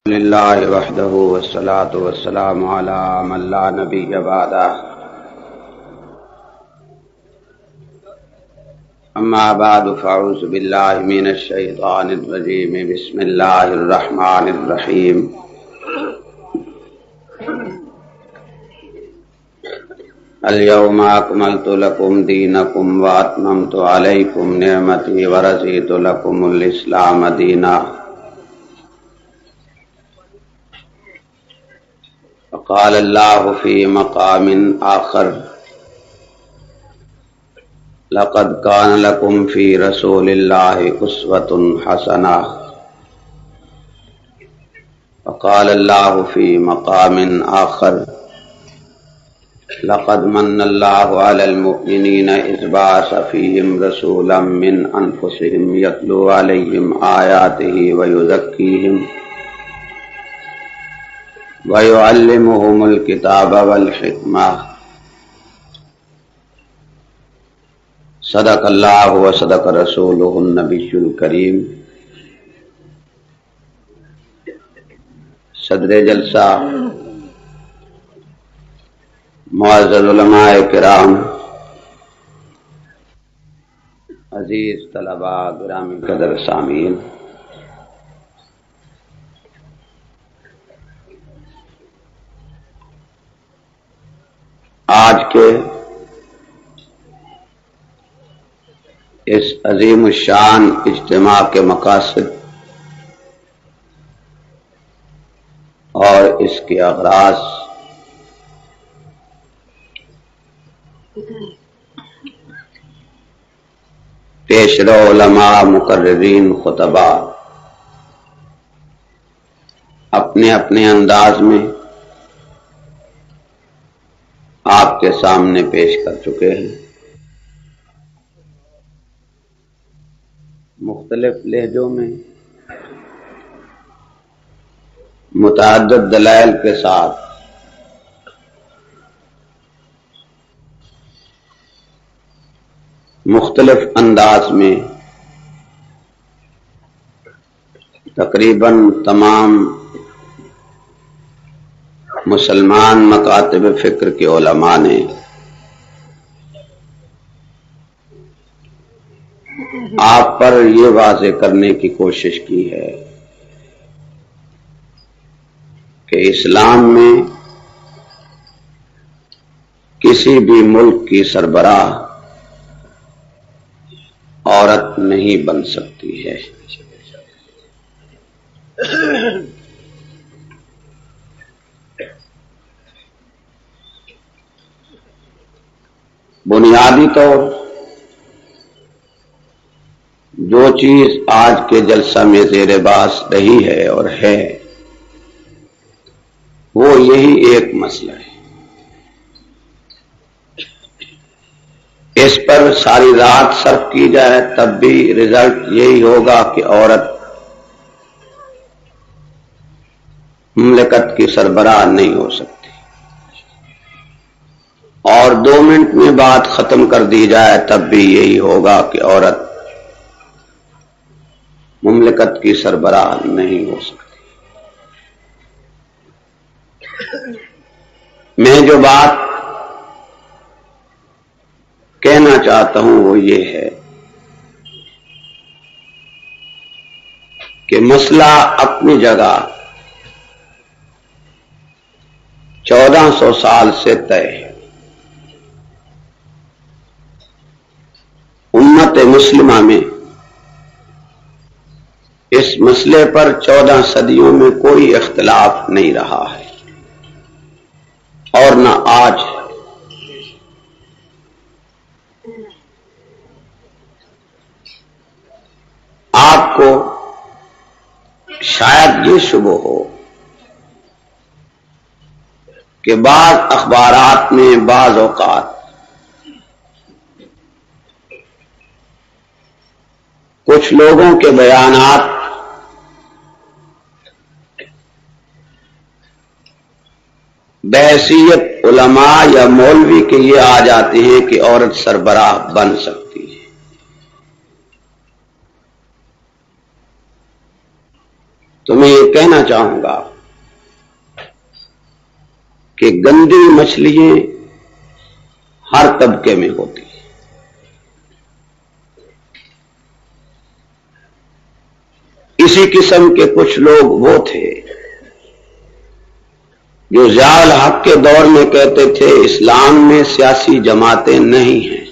للہ وحدہ والصلاة والسلام علی من لا نبی بعدہ اما بعد فاعوذ باللہ من الشیطان الرجیم بسم اللہ الرحمن الرحیم اليوم اکملت لکم دینکم واتممت علیکم نعمتی ورضیت لکم الاسلام دینا قال اللہ فی مقام آخر لقد کان لکم فی رسول اللہ اسوۃ حسنہ وقال اللہ فی مقام آخر لقد من اللہ علی المؤمنین اذ بعث فیہم رسولا من انفسہم یتلو علیہم آیاتہ ویزکیہم وَيُعَلِّمُهُمُ الْكِتَابَ وَالْحِكْمَةَ صدق اللہ وصدق رسولہ النبی الکریم۔ صدر جلسہ معزز علماء کرام، عزیز طلباء گرامی قدر سامعین، آج کے اس عظیم الشان اجتماع کے مقاصد اور اس کے اغراض پیشرو علماء، مقررین، خطباء اپنے اپنے انداز میں آپ کے سامنے پیش کر چکے ہیں۔ مختلف لہجوں میں متعدد دلائل کے ساتھ مختلف انداز میں تقریباً تمام مسلمان مکاتب فکر کے علماء نے آپ پر یہ واضح کرنے کی کوشش کی ہے کہ اسلام میں کسی بھی ملک کی سربراہ عورت نہیں بن سکتی ہے۔ بنیادی طور جو چیز آج کے جلسہ میں زیر بحث رہی ہے اور ہے وہ یہی ایک مسئلہ ہے۔ اس پر ساری رات صرف کی جائے تب بھی رزلٹ یہی ہوگا کہ عورت مملکت کی سربراہ نہیں ہو سکتی، اور 2 منٹ میں بات ختم کر دی جائے تب بھی یہی ہوگا کہ عورت مملکت کی سربراہ نہیں ہو سکتی۔ میں جو بات کہنا چاہتا ہوں وہ یہ ہے کہ مسئلہ اپنی جگہ 1400 سال سے طے ہے۔ امت مسلمہ میں اس مسئلے پر 14 صدیوں میں کوئی اختلاف نہیں رہا ہے اور نہ آج ہے۔ آپ کو شاید یہ شبہ ہو کہ بعض اخبارات میں بعض اوقات کچھ لوگوں کے بیانات بحیثیت علماء یا مولوی کے یہ آ جاتے ہیں کہ عورت سربراہ بن سکتی ہے۔ تو میں یہ کہنا چاہوں گا کہ گندی مچھلیاں ہر طبقے میں ہوتی ہیں۔ اسی قسم کے کچھ لوگ وہ تھے جو ضیاء الحق کے دور میں کہتے تھے اسلام میں سیاسی جماعتیں نہیں ہیں،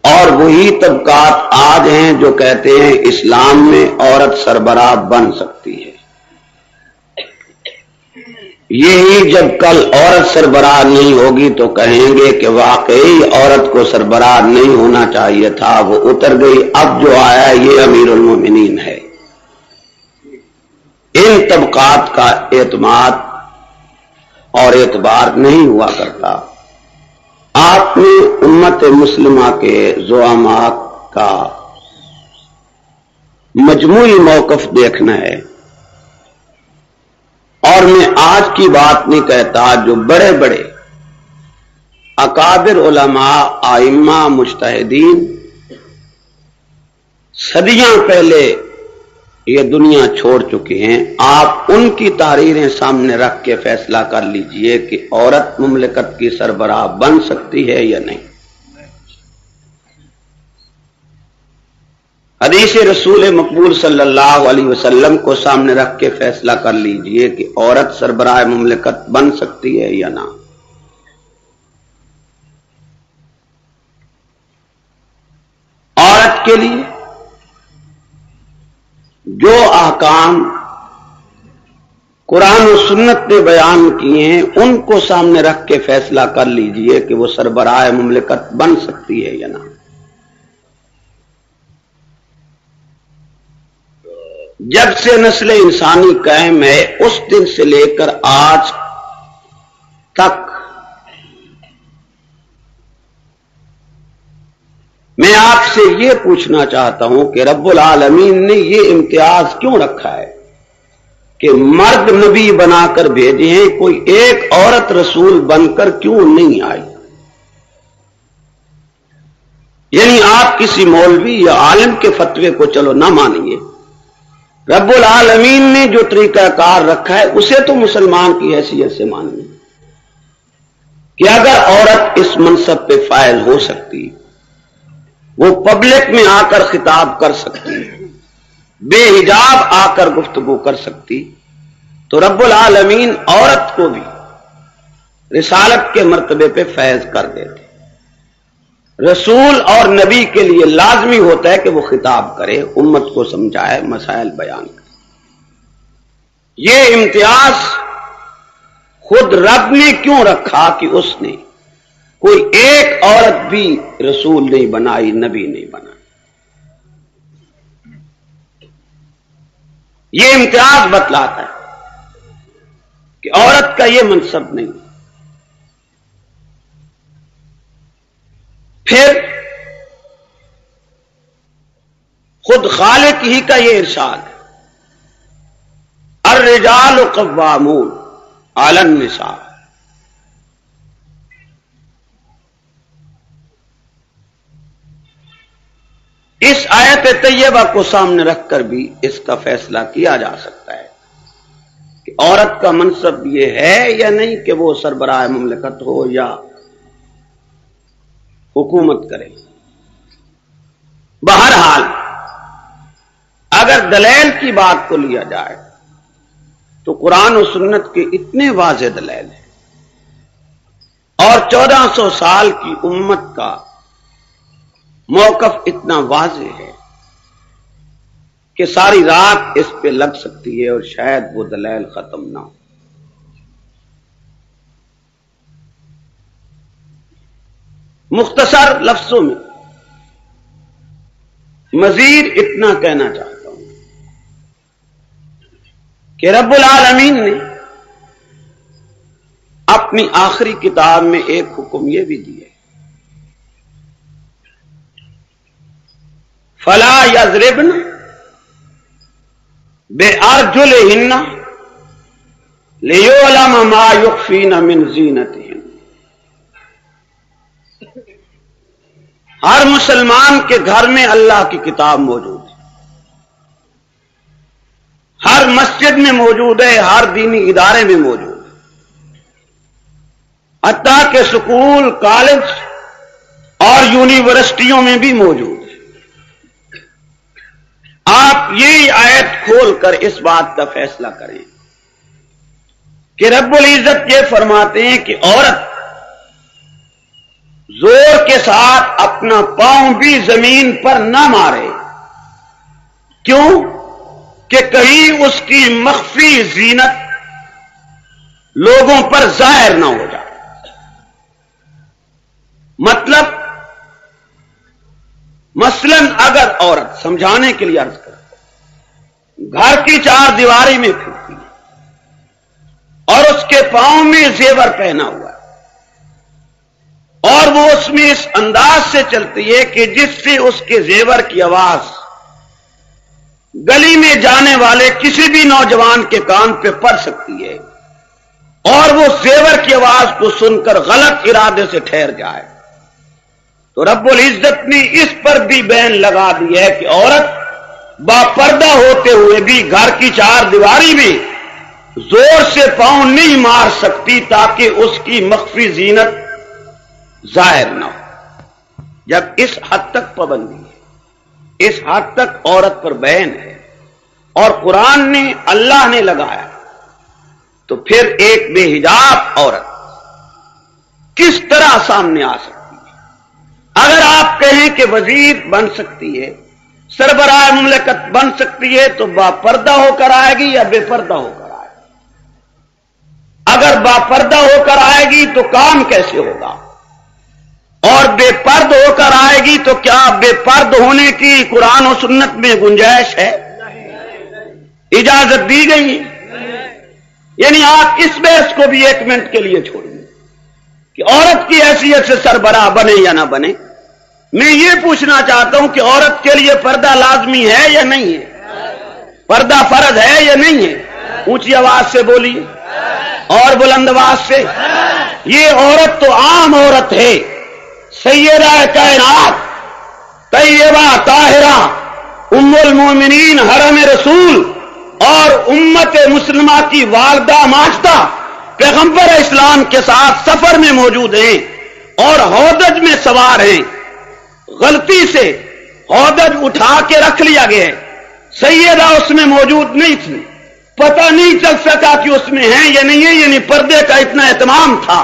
اور وہی طبقات آج ہیں جو کہتے ہیں اسلام میں عورت سربراہ بن سکتی ہے۔ یہی جب کل عورت سربراہ نہیں ہوگی تو کہیں گے کہ واقعی عورت کو سربراہ نہیں ہونا چاہیے تھا، وہ اتر گئی، اب جو آیا یہ امیر المومنین ہے۔ ان طبقات کا اعتماد اور اعتبار نہیں ہوا کرتا۔ آپ نے امت مسلمہ کے زعماء کا مجموعی موقف دیکھنا ہے، اور میں آج کی بات نہیں کہتا، جو بڑے بڑے اکابر علماء، ائمہ، مجتہدین صدیاں پہلے یہ دنیا چھوڑ چکے ہیں، آپ ان کی تحریریں سامنے رکھ کے فیصلہ کر لیجئے کہ عورت مملکت کی سربراہ بن سکتی ہے یا نہیں۔ حدیث رسول مقبول صلی اللہ علیہ وسلم کو سامنے رکھ کے فیصلہ کر لیجئے کہ عورت سربراہ مملکت بن سکتی ہے یا نہ۔ عورت کے لیے جو احکام قرآن و سنت نے بیان کیے ہیں ان کو سامنے رکھ کے فیصلہ کر لیجئے کہ وہ سربراہ مملکت بن سکتی ہے یا نہ۔ جب سے نسل انسانی قائم ہے اس دن سے لے کر آج تک میں آپ سے یہ پوچھنا چاہتا ہوں کہ رب العالمین نے یہ امتیاز کیوں رکھا ہے کہ مرد نبی بنا کر بھیجے ہیں، کوئی ایک عورت رسول بن کر کیوں نہیں آئی؟ یعنی آپ کسی مولوی یا عالم کے فتوے کو چلو نہ مانیے، رب العالمین نے جو طریقہ کار رکھا ہے اسے تو مسلمان کی حیثیت سے مانیے کہ اگر عورت اس منصب پہ فائز ہو سکتی، وہ پبلک میں آ کر خطاب کر سکتی، بے حجاب آ کر گفتگو کر سکتی، تو رب العالمین عورت کو بھی رسالت کے مرتبے پہ فیض کر دیتے۔ رسول اور نبی کے لیے لازمی ہوتا ہے کہ وہ خطاب کرے، امت کو سمجھائے، مسائل بیان کرے۔ یہ امتیاز خود رب نے کیوں رکھا کہ اس نے کوئی ایک عورت بھی رسول نہیں بنائی، نبی نہیں بنائی؟ یہ امتیاز بتلاتا ہے کہ عورت کا یہ منصب نہیں۔ پھر خود خالق ہی کا یہ ارشاد ہے، الرجال قوامون علی النساء۔ اس آیت طیبہ کو سامنے رکھ کر بھی اس کا فیصلہ کیا جا سکتا ہے کہ عورت کا منصب یہ ہے یا نہیں کہ وہ سربراہ مملکت ہو یا حکومت کرے۔ بہرحال اگر دلیل کی بات کو لیا جائے تو قرآن و سنت کے اتنے واضح دلیل ہیں، اور 1400 سال کی امت کا موقف اتنا واضح ہے کہ ساری رات اس پہ لگ سکتی ہے اور شاید وہ دلیل ختم نہ ہو۔ مختصر لفظوں میں مزید اتنا کہنا چاہتا ہوں کہ رب العالمین نے اپنی آخری کتاب میں ایک حکم یہ بھی دیا، فلا یضربن بارجلہن لیعلم ما یخفین من زینتہن۔ ہر مسلمان کے گھر میں اللہ کی کتاب موجود ہے، مسجد میں موجود ہے، ہر دینی ادارے میں موجود ہے، حتیٰ کہ اسکول، کالج اور یونیورسٹیوں میں بھی موجود ہے۔ آپ یہی آیت کھول کر اس بات کا فیصلہ کریں کہ رب العزت یہ فرماتے ہیں کہ عورت زور کے ساتھ اپنا پاؤں بھی زمین پر نہ مارے، کیوں کہ کہیں اس کی مخفی زینت لوگوں پر ظاہر نہ ہو جائے۔ مطلب مثلا اگر عورت، سمجھانے کے لیے عرض کر، گھر کی چار دیواری میں پھرتی ہے اور اس کے پاؤں میں زیور پہنا ہوا ہے اور وہ اس میں اس انداز سے چلتی ہے کہ جس سے اس کے زیور کی آواز گلی میں جانے والے کسی بھی نوجوان کے کان پہ پڑ سکتی ہے اور وہ زیور کی آواز کو سن کر غلط ارادے سے ٹھہر جائے، تو رب العزت نے اس پر بھی بین لگا دی ہے کہ عورت باپردہ ہوتے ہوئے بھی گھر کی چار دیواری میں زور سے پاؤں نہیں مار سکتی تاکہ اس کی مخفی زینت ظاہر نہ ہو۔ جب اس حد تک پابندی ہے، اس حد تک عورت پر بین ہے اور قرآن نے، اللہ نے لگایا، تو پھر ایک بے حجاب عورت کس طرح سامنے آ سکتی ہے؟ اگر آپ کہیں کہ وزیر بن سکتی ہے، سربراہ مملکت بن سکتی ہے، تو باپردہ ہو کر آئے گی یا بے پردہ ہو کر آئے گی؟ اگر باپردہ ہو کر آئے گی تو کام کیسے ہوگا؟ اور بے پرد ہو کر آئے گی تو کیا بے پرد ہونے کی قرآن و سنت میں گنجائش ہے؟ اجازت دی گئی ہے؟ یعنی آپ اس بحث کو بھی ایک منٹ کے لیے چھوڑیں کہ عورت کی حیثیت سے سربراہ بنے یا نہ بنے۔ میں یہ پوچھنا چاہتا ہوں کہ عورت کے لیے پردہ لازمی ہے یا نہیں ہے؟ پردہ فرض ہے یا نہیں ہے؟ اونچی آواز سے بولیے اور بلند آواز سے۔ یہ عورت تو عام عورت ہے، سیدہ کائنات، طیبہ طاہرہ، ام المومنین، حرم رسول اور امت مسلمہ کی والدہ ماجدہ پیغمبر اسلام کے ساتھ سفر میں موجود ہیں اور ہودج میں سوار ہیں، غلطی سے ہودج اٹھا کے رکھ لیا گیا ہے، سیدہ اس میں موجود نہیں تھی، پتہ نہیں چل سکا کہ اس میں ہیں یا نہیں ہے، یعنی پردے کا اتنا اہتمام تھا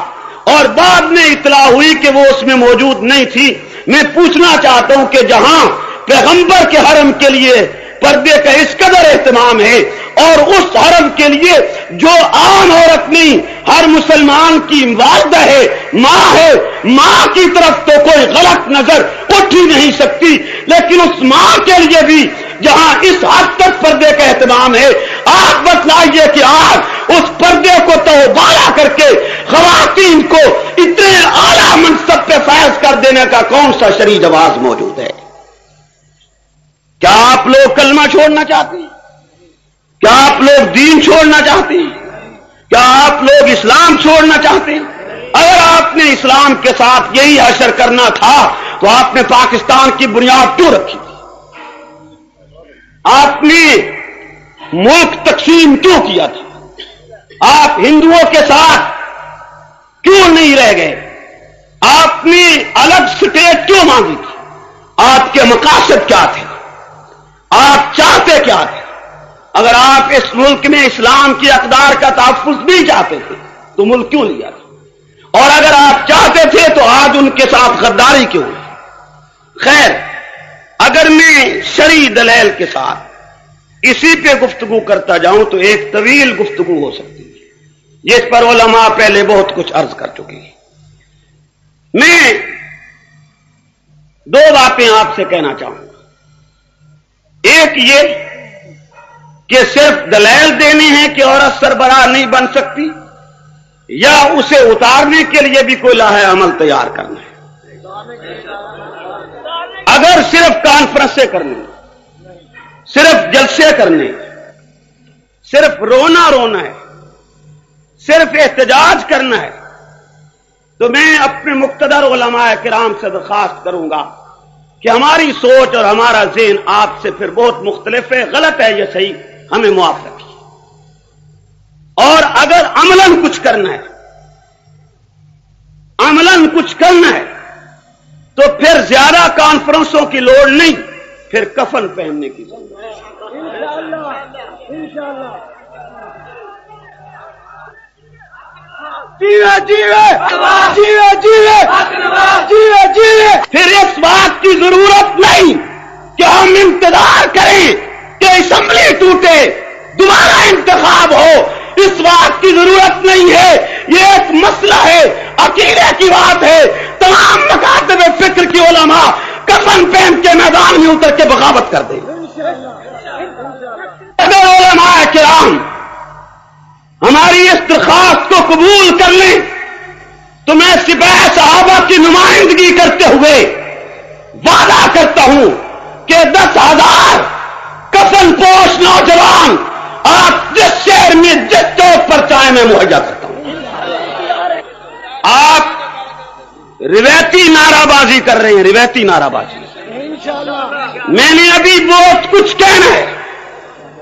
اور بعد میں اطلاع ہوئی کہ وہ اس میں موجود نہیں تھی۔ میں پوچھنا چاہتا ہوں کہ جہاں پیغمبر کے حرم کے لیے پردے کا اس قدر اہتمام ہے اور اس حرم کے لیے جو عام عورت نہیں، ہر مسلمان کی والدہ ہے، ماں ہے، ماں کی طرف تو کوئی غلط نظر اٹھ ہی نہیں سکتی، لیکن اس ماں کے لیے بھی جہاں اس حد تک پردے کا اہتمام ہے، آپ بتلائیے کہ آج اس پردے کو تو بالا کر کے خواتین کو اتنے اعلیٰ منصب پہ فائز کر دینے کا کون سا شرعی جواز موجود ہے؟ کیا آپ لوگ کلمہ چھوڑنا چاہتے ہیں؟ کیا آپ لوگ دین چھوڑنا چاہتے ہیں؟ کیا آپ لوگ اسلام چھوڑنا چاہتے ہیں؟ اگر آپ نے اسلام کے ساتھ یہی حشر کرنا تھا تو آپ نے پاکستان کی بنیاد کیوں رکھی تھی؟ آپ نے ملک تقسیم کیوں کیا تھا؟ آپ ہندوؤں کے ساتھ کیوں نہیں رہ گئے؟ آپ نے الگ سٹیٹ کیوں مانگی تھی؟ آپ کے مقاصد کیا تھے؟ آپ چاہتے کیا تھے؟ اگر آپ اس ملک میں اسلام کی اقدار کا تحفظ نہیں چاہتے تھے تو ملک کیوں لیا تھا؟ اور اگر آپ چاہتے تھے تو آج ان کے ساتھ غداری کیوں ہوئی؟ خیر، اگر میں شرعی دلیل کے ساتھ اسی پہ گفتگو کرتا جاؤں تو ایک طویل گفتگو ہو سکتی ہے، جس پر علماء پہلے بہت کچھ عرض کر چکی ہیں۔ میں دو باتیں آپ سے کہنا چاہوں گا۔ ایک یہ کہ صرف دلائل دینے ہیں کہ عورت سربراہ نہیں بن سکتی، یا اسے اتارنے کے لیے بھی کوئی لاہ عمل تیار کرنا ہے؟ اگر صرف کانفرنسیں کرنی، صرف جلسے کرنے، صرف رونا ہے، صرف احتجاج کرنا ہے، تو میں اپنے مقتدر علماء کرام سے درخواست کروں گا کہ ہماری سوچ اور ہمارا ذہن آپ سے پھر بہت مختلف ہے، غلط ہے یہ صحیح، ہمیں معاف رکھیے۔ اگر عملاً کچھ کرنا ہے، عملاً کچھ کرنا ہے تو پھر زیادہ کانفرنسوں کی لوڑ نہیں، پھر کفن پہننے کی ضرورت ہے۔ پھر اس بات کی ضرورت نہیں کہ ہم انتظار کریں کہ اسمبلی ٹوٹے دوبارہ انتخاب ہو، اس بات کی ضرورت نہیں ہے۔ یہ ایک مسئلہ ہے، عقیدے کی بات ہے۔ تمام مکاتب فکر کی علماء کفن پہن کے میدان میں اتر کے بغاوت کر دیں۔ علماء کرام ہماری اس درخواست کو قبول کر لیں تو میں سپاہ صحابہ کی نمائندگی کرتے ہوئے وعدہ کرتا ہوں کہ 10,000 کفن پوش نوجوان آپ جس شہر میں جس چوک پر چاہیں میں مہیا کرتا ہوں۔ آپ روایتی نعرہ بازی کر رہے ہیں، روایتی نعرہ بازی۔ میں نے ابھی بہت کچھ کہنا ہے۔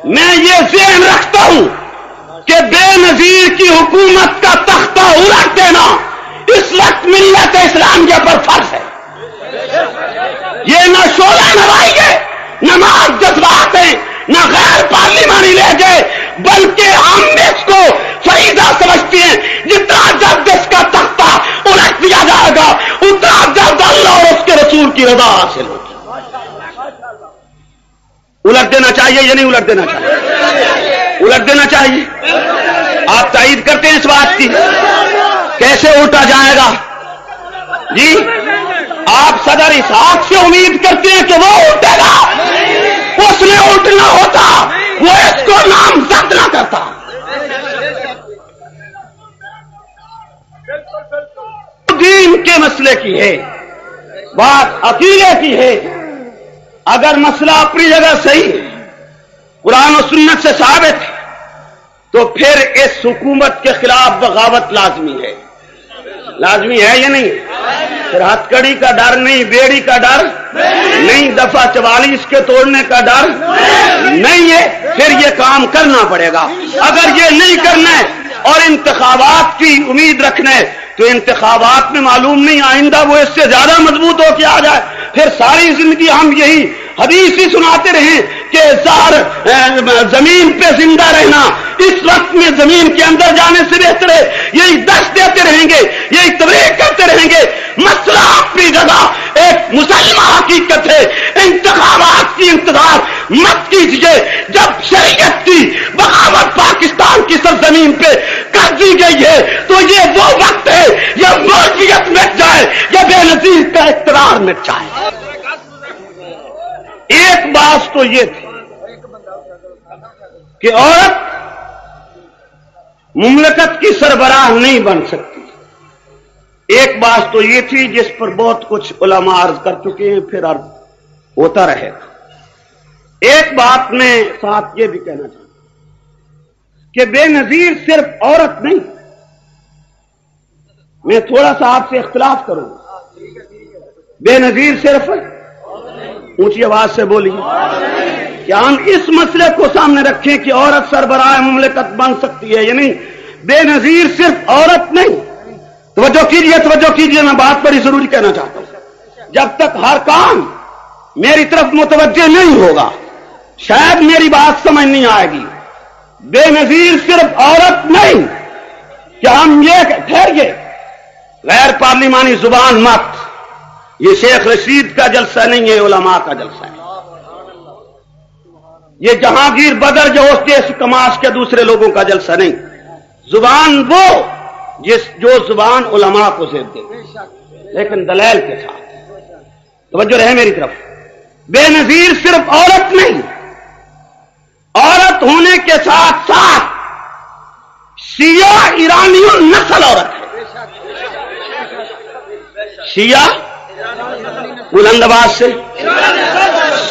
میں یہ ذہن رکھتا ہوں کہ بے نظیر کی حکومت کا تختہ الٹ دینا اس وقت ملت اسلامیہ پر فرض ہے۔ یہ نہ شعلہ نوائی ہے، نہ ناز جذبات ہیں، نہ غیر پارلیمانی لہجے، بلکہ ہم اس کو فریضہ سمجھتے ہیں۔ جتنا جلد اس کا تختہ الٹ دیا جائے گا اتنا جلد اللہ اور اس کے رسول کی رضا حاصل ہوگی۔ الٹ دینا چاہیے یا نہیں الٹ دینا چاہیے؟ الٹ دینا چاہیے۔ آپ تائید کرتے ہیں اس بات کی؟ کیسے الٹا جائے گا جی؟ آپ صدر اسحاق سے امید کرتے ہیں کہ وہ الٹے گا؟ اس نے الٹنا ہوتا وہ اس کو نامزد نہ کرتا۔ دین کے مسئلے کی ہے، بات عقیدے کی ہے۔ اگر مسئلہ اپنی جگہ صحیح ہے، قرآن و سنت سے ثابت ہے، تو پھر اس حکومت کے خلاف بغاوت لازمی ہے۔ لازمی ہے یا نہیں؟ پھر ہتھ کڑی کا ڈر نہیں، بیڑی کا ڈر نہیں، دفعہ 44 کے توڑنے کا ڈر نہیں ہے۔ پھر یہ کام کرنا پڑے گا۔ اگر یہ نہیں کرنا ہے اور انتخابات کی امید رکھنا ہے تو انتخابات میں معلوم نہیں آئندہ وہ اس سے زیادہ مضبوط ہو کے آ جائے، پھر ساری زندگی ہم یہی حدیث ہی سناتے رہیں کہ زمین پہ زندہ رہنا اس وقت میں زمین کے اندر جانے سے بہتر ہے۔ یہی درس دیتے رہیں گے، یہی تبلیغ کرتے رہیں گے۔ مسئلہ اپنی جگہ ایک مسلمہ حقیقت ہے۔ انتخابات کی انتظار مت کیجیے۔ جب شریعت کی بغاوت پاکستان کی سرزمین پہ کر دی گئی ہے تو یہ وہ وقت ہے یا ملکیت مٹ جائے یا بے نظیر کا اقتدار مٹ جائے۔ ایک بات تو یہ تھی کہ عورت مملکت کی سربراہ نہیں بن سکتی۔ ایک بات تو یہ تھی جس پر بہت کچھ علماء عرض کر چکے ہیں، پھر عرض ہوتا رہے گا۔ ایک بات میں ساتھ یہ بھی کہنا چاہتا ہوں کہ بے نظیر صرف عورت نہیں۔ میں تھوڑا سا آپ سے اختلاف کروں گا۔ بے نظیر صرف اونچی آواز سے بولیے کہ ہم اس مسئلے کو سامنے رکھیں کہ عورت سربراہ مملکت بن سکتی ہے یا نہیں۔ بے نظیر صرف عورت نہیں۔ توجہ کیجیے، میں بات بڑی ضروری کہنا چاہتا ہوں۔ جب تک ہر کام میری طرف متوجہ نہیں ہوگا شاید میری بات سمجھ نہیں آئے گی۔ بے نظیر صرف عورت نہیں کہ ہم یہ ٹھہریے، غیر پارلیمانی زبان مت، یہ شیخ رشید کا جلسہ نہیں ہے، علماء کا جلسہ ہے۔ یہ جہانگیر بدر جو اس دیش کماش کے دوسرے لوگوں کا جلسہ نہیں۔ زبان وہ جو زبان علماء کو زیب دے، لیکن دلیل کے ساتھ۔ توجہ رہے میری طرف۔ بے نظیر صرف عورت نہیں، عورت ہونے کے ساتھ ساتھ شیعہ ایرانی نسل عورت ہے۔ شیعہ بلند آواز سے،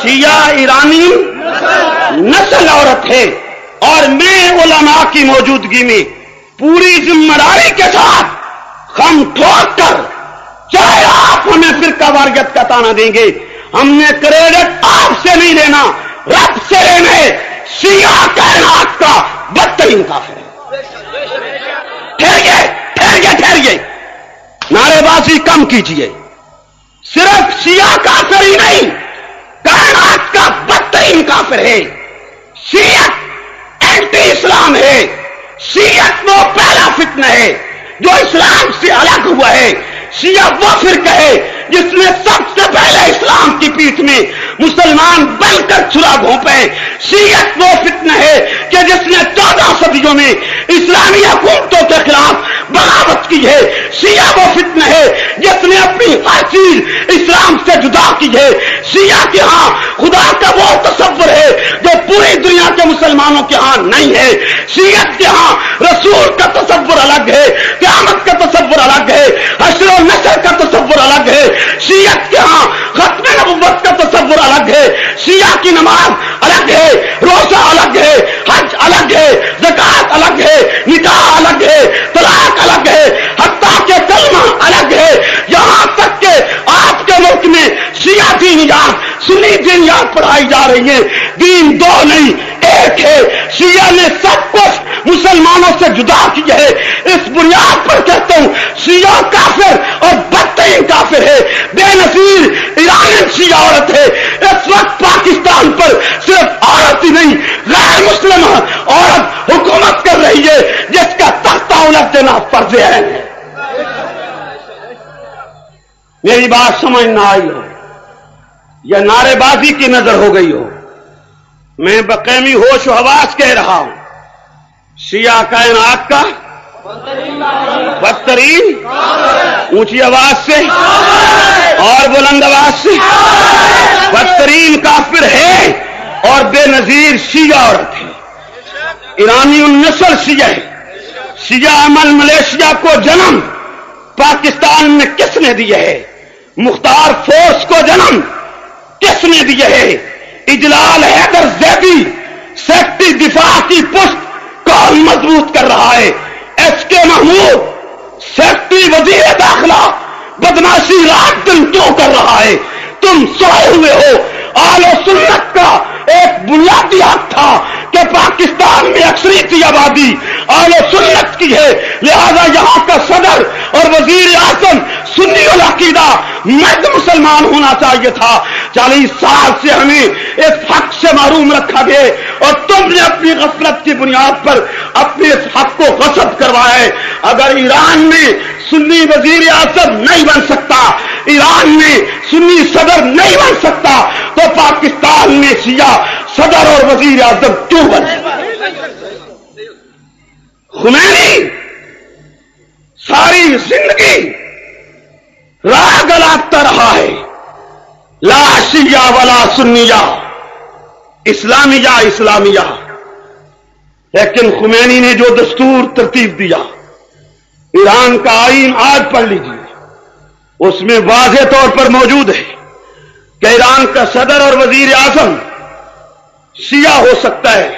شیعہ ایرانی نسل عورت ہے۔ اور میں علماء کی موجودگی میں پوری ذمہ داری کے ساتھ خم ٹھوک کر، چاہے آپ ہمیں فرقہ واریت کا تانا دیں گے، ہم نے کریڈٹ آپ سے نہیں لینا، رب سے لینا ہے۔ شیعہ کائنات کا بدترین کافر ہے۔ بازی کم کیجیے. صرف شیعہ کافر ہی نہیں، کائنات کا بدترین کافر ہے. شیعت اینٹی اسلام ہے. شیعت وہ پہلا فتنہ ہے جو اسلام سے الگ ہوا ہے. شیعہ وہ فرقہ ہے جس نے سب سے پہلے اسلام کی پیٹھ میں مسلمان بن کر چھرا گھونپے. شیعت وہ فتنہ ہے کہ جس نے 14 صدیوں میں اسلامی حکومتوں کے خلاف بغاوت کی ہے. شیعہ وہ فتنہ ہے جس نے اپنی ہر چیز اسلام سے جدا کی ہے. شیعہ کے ہاں خدا کا وہ تصور ہے جو پوری دنیا کے مسلمانوں کے ہاں نہیں ہے. شیعت کے ہاں رسول کا تصور الگ ہے، قیامت کا تصور الگ ہے، حشر و نشر کا تصور الگ ہے. شیعت کے ہاں ختم نبوت کا تصور الگ ہے. شیعہ کی نماز الگ ہے، روزہ الگ ہے، حج الگ ہے، زکات الگ ہے، نکاح الگ ہے، طلاق الگ ہے، حتیٰ کہ کلمہ الگ ہے. یہاں تک کہ آپ کے ملک میں شیعہ دینیات سنی دینیات پڑھائی جا رہی ہیں. دین دو نہیں ایک ہے. شیعہ نے سب کچھ مسلمانوں سے جدا کیا ہے. اس بنیاد پر کہتا ہوں شیعہ کافر اور بدترین کافر ہے. بے نظیر ایرانی شیعہ عورت ہے. اس وقت پاکستان پر صرف عورت ہی نہیں غیر مسلم عورت حکومت کر رہی ہے جس کا تختہ الٹ دینا فرض ہے. میری بات سمجھ نہ آئی ہو یا نعرے بازی کی نظر ہو گئی ہو، میں بقیمی ہوش و حواس کہہ رہا ہوں. شیعہ کائنات کا بدترین، اونچی آواز سے اور بلند آواز سے، بدترین کافر ہے اور بے نظیر شیعہ عورت ہے. ایرانی النسل شیعہ ہے. شیعہ عمل ملیشیا کو جنم پاکستان میں کس نے دیا ہے؟ مختار فورس کو جنم کس نے دیا ہے؟ اجلال حیدر زیدی سیکٹری دفاع کی پشت کون مضبوط کر رہا ہے؟ ایس کے محمود سیکٹری وزیر داخلہ بدماشی رات دن کیوں کر رہا ہے؟ تم سوئے ہوئے ہو. اہل سنت کا ایک بنیادی حق تھا کہ پاکستان میں اکثریتی آبادی اہل سنت کی ہے، لہذا یہاں کا صدر اور وزیر اعظم سنی العقیدہ مرد مسلمان ہونا چاہیے تھا. 40 سال سے ہمیں اس حق سے محروم رکھا گیا اور تم نے اپنی غفلت کی بنیاد پر اپنے اس حق کو غصب کروایا ہے. اگر ایران میں سنی وزیر اعظم نہیں بن سکتا، ایران میں سنی صدر نہیں بن سکتا، تو پاکستان میں شیعہ صدر اور وزیر اعظم کیوں بن سکتا؟ خمینی ساری زندگی راہ گلاتا رہا ہے، لا شیعہ ولا سنیہ، اسلامیہ اسلامیہ. لیکن خمینی نے جو دستور ترتیب دیا، ایران کا آئین آج پڑھ لیجیے، اس میں واضح طور پر موجود ہے کہ ایران کا صدر اور وزیر اعظم شیعہ ہو سکتا ہے.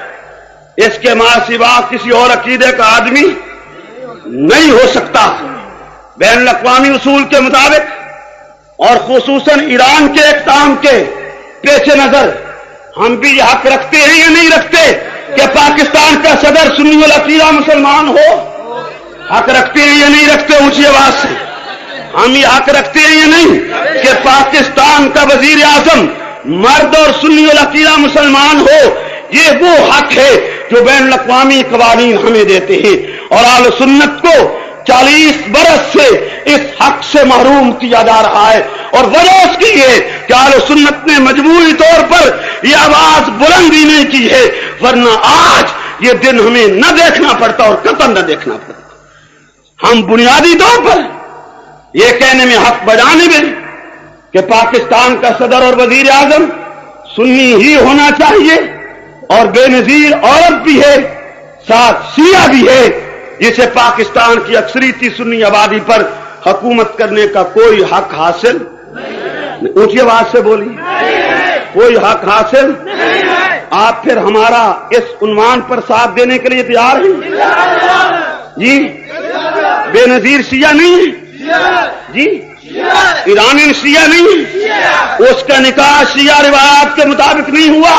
اس کے ماں سوا کسی اور عقیدے کا آدمی نہیں ہو سکتا. بین الاقوامی اصول کے مطابق اور خصوصاً ایران کے اقدام کے پیش نظر ہم بھی یہ حق رکھتے ہیں یا نہیں رکھتے کہ پاکستان کا صدر سنی العقیدہ مسلمان ہو؟ حق رکھتے ہیں یا نہیں رکھتے؟ اونچی آواز سے ہم یہ حق رکھتے ہیں یا نہیں کہ پاکستان کا وزیر اعظم مرد اور سنی العقیدہ مسلمان ہو؟ یہ وہ حق ہے جو بین الاقوامی قوانین ہمیں دیتے ہیں، اور اہل سنت کو 40 برس سے اس حق سے محروم کیا جا رہا ہے. اور وجہ اس کی ہے کہ اہل سنت نے مجموعی طور پر یہ آواز بلند ہی نہیں کی ہے، ورنہ آج یہ دن ہمیں نہ دیکھنا پڑتا اور قطعاً نہ دیکھنا پڑتا. ہم بنیادی طور پر یہ کہنے میں حق بجانب ہیں کہ پاکستان کا صدر اور وزیر اعظم سنی ہی ہونا چاہیے، اور بے نظیر عورت بھی ہے، ساتھ شیعہ بھی ہے، جسے پاکستان کی اکثریتی سنی آبادی پر حکومت کرنے کا کوئی حق حاصل نہیں. اونچی آواز سے بولی، کوئی حق حاصل نہیں. آپ پھر ہمارا اس عنوان پر ساتھ دینے کے لیے تیار ہیں؟ جی بے نظیر شیعہ نہیں ہے؟ جی ایرانی شیعہ نہیں ہے؟ اس کا نکاح شیعہ روایات کے مطابق نہیں ہوا،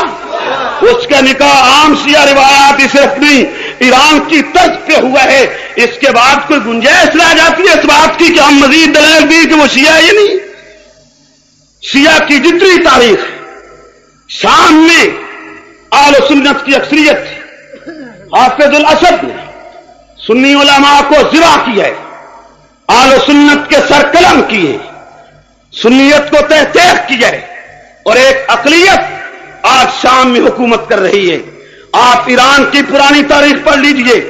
اس کا نکاح عام شیعہ روایات ہی صرف نہیں ایران کی طرز پہ ہوا ہے، اس کے بعد کوئی گنجائش رہ جاتی ہے اس بات کی کہ ہم مزید دلائل دی کہ وہ شیعہ ہے یا نہیں؟ شیعہ کی جتنی تاریخ شام میں اہل سنت کی اکثریت تھی، حافظ الاسد نے سنی علماء کو ذبح کیا ہے، اہل سنت کے سر قلم کیے، سنیت کو تہ تیغ کیا ہے، اور ایک اقلیت آج شام میں حکومت کر رہی ہے۔ آپ ایران کی پرانی تاریخ پڑھ لیجئے،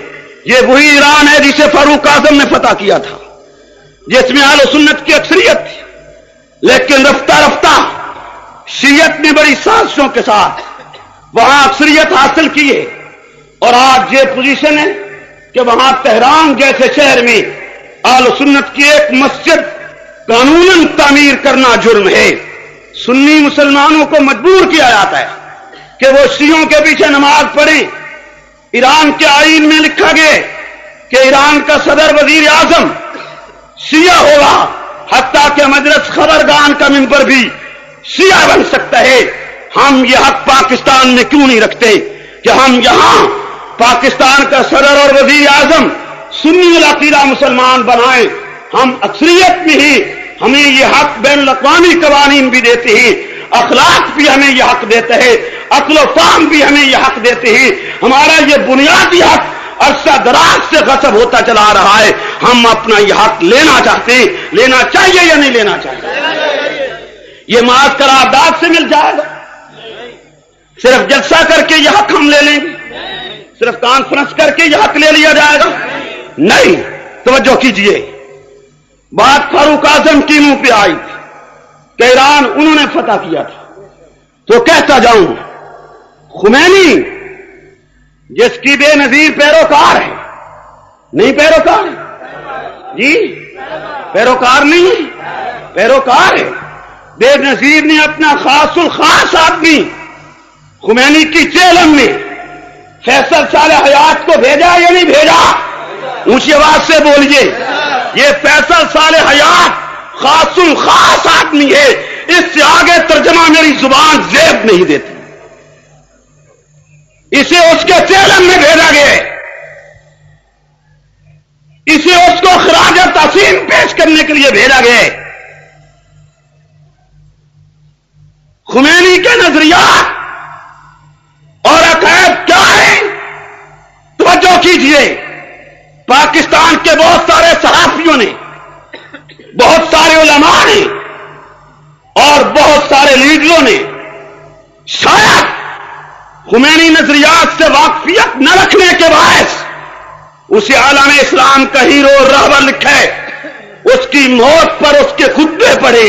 یہ وہی ایران ہے جسے فاروق اعظم نے فتح کیا تھا، جس میں اہل سنت کی اکثریت تھی، لیکن رفتہ رفتہ شیعت نے بڑی سازشوں کے ساتھ وہاں اکثریت حاصل کی ہے، اور آج یہ پوزیشن ہے کہ وہاں تہران جیسے شہر میں اہل سنت کی ایک مسجد قانوناً تعمیر کرنا جرم ہے۔ سنی مسلمانوں کو مجبور کیا جاتا ہے کہ وہ شیعوں کے پیچھے نماز پڑھیں۔ ایران کے آئین میں لکھا گیا کہ ایران کا صدر وزیر اعظم شیعہ ہوگا، حتیٰ کہ مجلس خبرگان کا ممبر بھی شیعہ بن سکتا ہے۔ ہم یہ حق پاکستان میں کیوں نہیں رکھتے کہ ہم یہاں پاکستان کا صدر اور وزیر اعظم سنی العقیدہ مسلمان بنائیں؟ ہم اکثریت میں ہی ہمیں یہ حق بین الاقوامی قوانین بھی دیتے ہیں، اخلاق بھی ہمیں یہ حق دیتا ہے، عقل و فہم بھی ہمیں یہ حق دیتے ہیں۔ ہمارا یہ بنیادی حق عرصہ دراز سے غصب ہوتا چلا آ رہا ہے، ہم اپنا یہ حق لینا چاہتے ہیں۔ لینا چاہیے یا نہیں لینا چاہیے؟ یہ محض قرارداد سے مل جائے گا؟ صرف جلسہ کر کے یہ حق ہم لے لیں گے؟ صرف کانفرنس کر کے یہ حق لے لیا جائے گا؟ نہیں، توجہ کیجئے، بات فاروق اعظم کی منہ پہ آئی تھی کہ ایران انہوں نے فتح کیا تھا، تو کہتا جاؤں خمینی جس کی بے نظیر پیروکار ہے، نہیں پیروکار ہے جی، پیروکار نہیں ہے، پیروکار ہے، بے نظیر نے اپنا خاص الخاص آدمی خمینی کی چیلم میں فیصل صالح حیات کو بھیجا یا نہیں بھیجا؟ اونچی آواز سے بولیے، یہ فیصل صالح حیات خاص الخاص آدمی ہے، اس سے آگے ترجمہ میری زبان زیب نہیں دیتی۔ اسے اس کے چیلم میں بھیجا گیا ہے، اسے اس کو خراج تحسین پیش کرنے کے لیے بھیجا گیا ہے۔ خمینی کے نظریات اور عقائد کیا ہے؟ توجہ کیجئے، پاکستان کے بہت سارے صحافیوں نے، بہت سارے علماء نے اور بہت سارے لیڈروں نے شاید خمینی نظریات سے واقفیت نہ رکھنے کے باعث اسے عالم اسلام کا ہیرو رہبر لکھا ہے، اس کی موت پر اس کے خطبے پڑھے،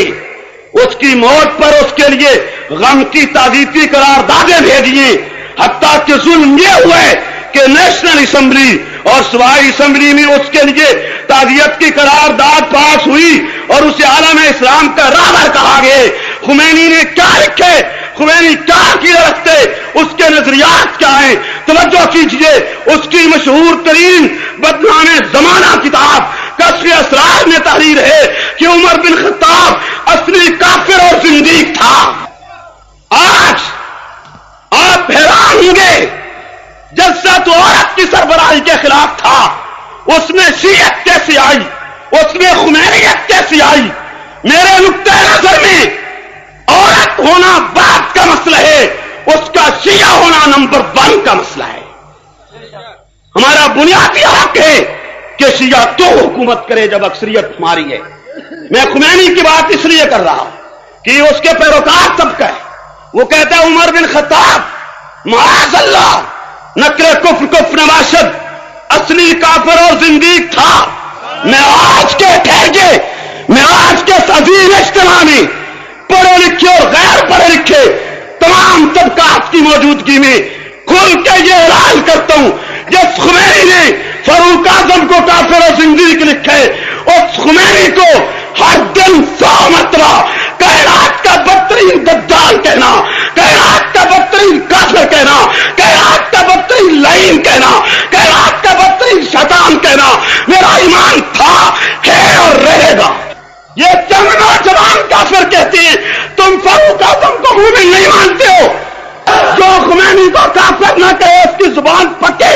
اس کی موت پر اس کے لیے غم کی تعزیتی قراردادیں بھیجیے، حتیٰ کہ ظلم یہ ہوا ہے کہ نیشنل اسمبلی اور صوبائی اسمبلی میں اس کے لیے تعزیت کی قرارداد پاس ہوئی اور اسے عالم اسلام کا رہبر کہا گیا۔ خمینی نے کیا لکھے، خمینی کیا عقیدہ رکھتے، اس کے نظریات کیا ہیں؟ توجہ کیجئے، اس کی مشہور ترین بدنام زمانہ کتاب کشف اسرار میں تحریر ہے کہ عمر بن خطاب اصلی کافر اور زندیق تھا۔ آج آپ حیران ہوں گے، جلسہ تو عورت کی سربراہی کے خلاف تھا، اس میں شیعت کیسی آئی، اس میں خمینیت کیسی آئی؟ میرے نقطہ نظر میں عورت ہونا بعد کا مسئلہ ہے، اس کا شیعہ ہونا نمبر 1 کا مسئلہ ہے۔ ہمارا بنیادی حق ہے کہ شیعہ تو حکومت کرے جب اکثریت ہماری ہے۔ میں خمینی کی بات اس لیے کر رہا ہوں کہ اس کے پیروکار طبقہ ہے، وہ کہتا ہے عمر بن خطاب معاذ اللہ نکر کفر کفر نباشد اصلی کافر اور زندیق تھا۔ میں آج کے ٹھہرے، میں آج کے عظیم اجتماع میں پڑھے لکھے اور غیر پڑھے لکھے تمام طبقات کی موجودگی میں کھل کے یہ اعلان کرتا ہوں، جس خمینی نے فاروق اعظم کو کافر اور زندیق لکھا ہے، اس خمینی کو ہر دن 100 مرتبہ کائنات کا بدترین دجال کہنا، کائنات کا بدترین کافر کہنا، کائنات کا بدترین لعین کہنا، کائنات کا بدترین شیطان کہنا میرا ایمان تھا، ہے اور رہے گا۔ یہ چند نوجوان کافر کہتے ہیں، تم فاروق اعظم کو مومن نہیں مانتے ہو۔ جو خمینی کو کافر نہ کہے اس کی زبان پکے،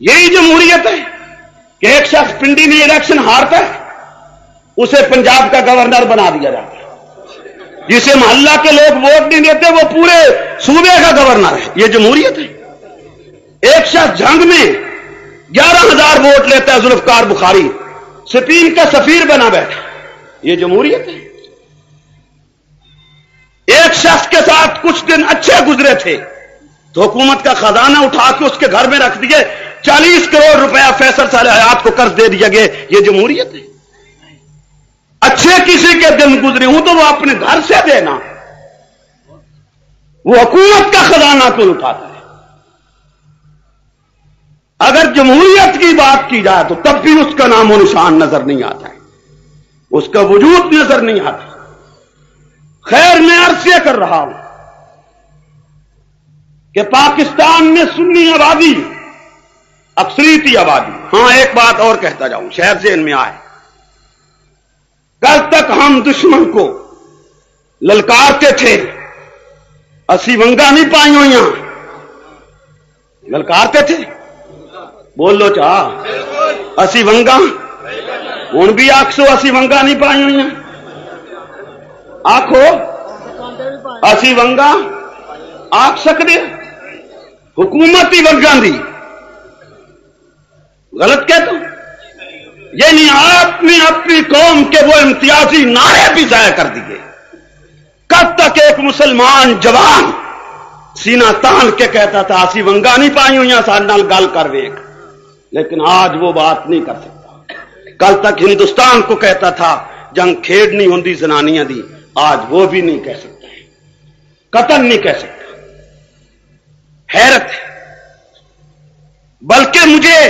یہی جمہوریت ہے کہ ایک شخص پنڈی میں الیکشن ہارتا ہے، اسے پنجاب کا گورنر بنا دیا جاتا ہے، جسے محلہ کے لوگ ووٹ نہیں دیتے وہ پورے صوبے کا گورنر ہے۔ یہ جمہوریت ہے۔ ایک شخص جنگ میں 11,000 ووٹ لیتا ہے، ذوالفقار بخاری سپین کا سفیر بنا بیٹھا، یہ جمہوریت ہے۔ ایک شخص کے ساتھ کچھ دن اچھے گزرے تھے تو حکومت کا خزانہ اٹھا کے اس کے گھر میں رکھ دیے، 40 کروڑ روپیہ فیصل صالح حیات کو قرض دے دیا گیا، یہ جمہوریت ہے۔ اچھے کسی کے دن گزرے ہوں تو وہ اپنے گھر سے دینا، وہ حکومت کا خزانہ کیوں اٹھاتا ہے؟ اگر جمہوریت کی بات کی جائے تو تب بھی اس کا نام و نشان نظر نہیں آتا ہے، اس کا وجود نظر نہیں آتا۔ خیر، میں عرض یہ کر رہا ہوں کہ پاکستان میں سنی آبادی اکثریتی آبادی، ہاں ایک بات اور کہتا جاؤں شہر ذہن میں آئے، کل تک ہم دشمن کو للکارتے تھے، اسی ونگا نہیں پائی ہوئی، للکارتے تھے، بول لو چاہ اسی ونگا، ہوں بھی آخسو اسی ونگا نہیں پائی ہوئی، آخو اسی ونگا آخ سکتے، حکومتی ونگا دی غلط کہتا ہوں، یعنی آپ نے اپنی قوم کے وہ امتیازی نعرے بھی ضائع کر دیے۔ کب تک ایک مسلمان جوان سینہ تان کے کہتا تھا اسی ونگا نہیں پائی ہوئی سارے نال گل کر ویک، لیکن آج وہ بات نہیں کر سکتا۔ کل تک ہندوستان کو کہتا تھا جنگ کھیڑ نہیں ہوندی زنانیاں دی، آج وہ بھی نہیں کہہ سکتا ہے، قطن نہیں کہہ سکتا۔ حیرت ہے، بلکہ مجھے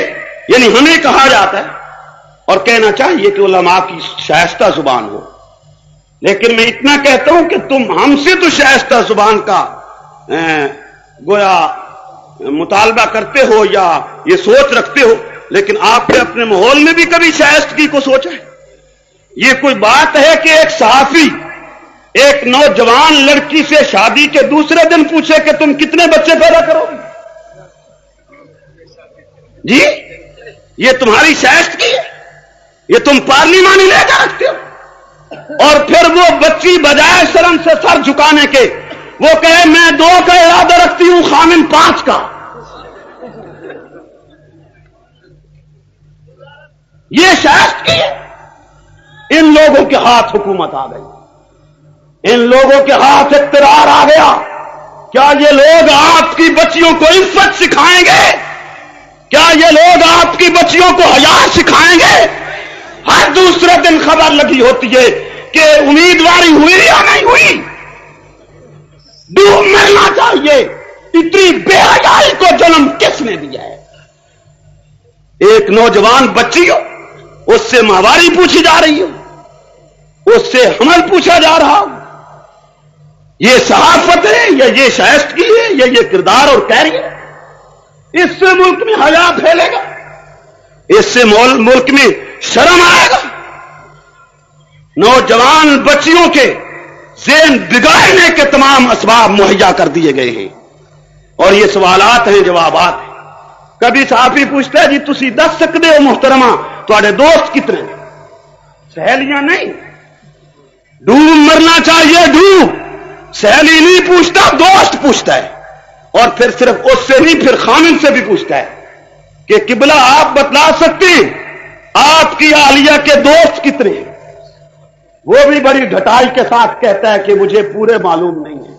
یعنی ہمیں کہا جاتا ہے اور کہنا چاہیے کہ علماء کی شائستہ زبان ہو، لیکن میں اتنا کہتا ہوں کہ تم ہم سے تو شائستہ زبان کا گویا مطالبہ کرتے ہو یا یہ سوچ رکھتے ہو، لیکن آپ نے اپنے ماحول میں بھی کبھی شائستگی کو سوچا ہے؟ یہ کوئی بات ہے کہ ایک صحافی ایک نوجوان لڑکی سے شادی کے دوسرے دن پوچھے کہ تم کتنے بچے پیدا کرو گے؟ جی یہ تمہاری شائستگی ہے؟ یہ تم پارلیمانی لے کر رکھتے ہو؟ اور پھر وہ بچی بجائے شرم سے سر جھکانے کے وہ کہے میں 2 کا ارادہ رکھتی ہوں خامن 5 کا۔ یہ شائستگی ہے؟ ان لوگوں کے ہاتھ حکومت آ گئی، ان لوگوں کے ہاتھ اقتدار آ گیا۔ کیا یہ لوگ آپ کی بچیوں کو عفت سکھائیں گے؟ کیا یہ لوگ آپ کی بچیوں کو حیا سکھائیں گے؟ ہر دوسرے دن خبر لگی ہوتی ہے کہ امیدواری ہوئی یا نہیں ہوئی، ڈوب مرنا چاہیے، اتنی بے حیائی کو جنم کس نے دیا ہے؟ ایک نوجوان بچی ہو، اس سے ماہواری پوچھی جا رہی ہو، اس سے حمل پوچھا جا رہا ہو، یہ صحافت ہے یا یہ شائستگی ہے یا یہ کردار اور کیریئر؟ اس سے ملک میں حیا پھیلے گا، اس سے ملک میں شرم آئے گا۔ نوجوان بچیوں کے ذہن بگاڑنے کے تمام اسباب مہیا کر دیے گئے ہیں، اور یہ سوالات ہیں، جوابات ہیں۔ کبھی صحافی پوچھتا ہے جی تسی دس سکتے ہو محترمہ تھوڑے دوست کتنے؟ سہیلیاں نہیں، ڈوب مرنا چاہیے، ڈوب۔ سہیلی نہیں پوچھتا، دوست پوچھتا ہے، اور پھر صرف اس سے نہیں، پھر خامن سے بھی پوچھتا ہے کہ قبلہ آپ بتلا سکتے ہیں آپ کی اہلیہ کے دوست کتنے ہیں؟ وہ بھی بڑی ڈھٹائی کے ساتھ کہتا ہے کہ مجھے پورے معلوم نہیں ہے۔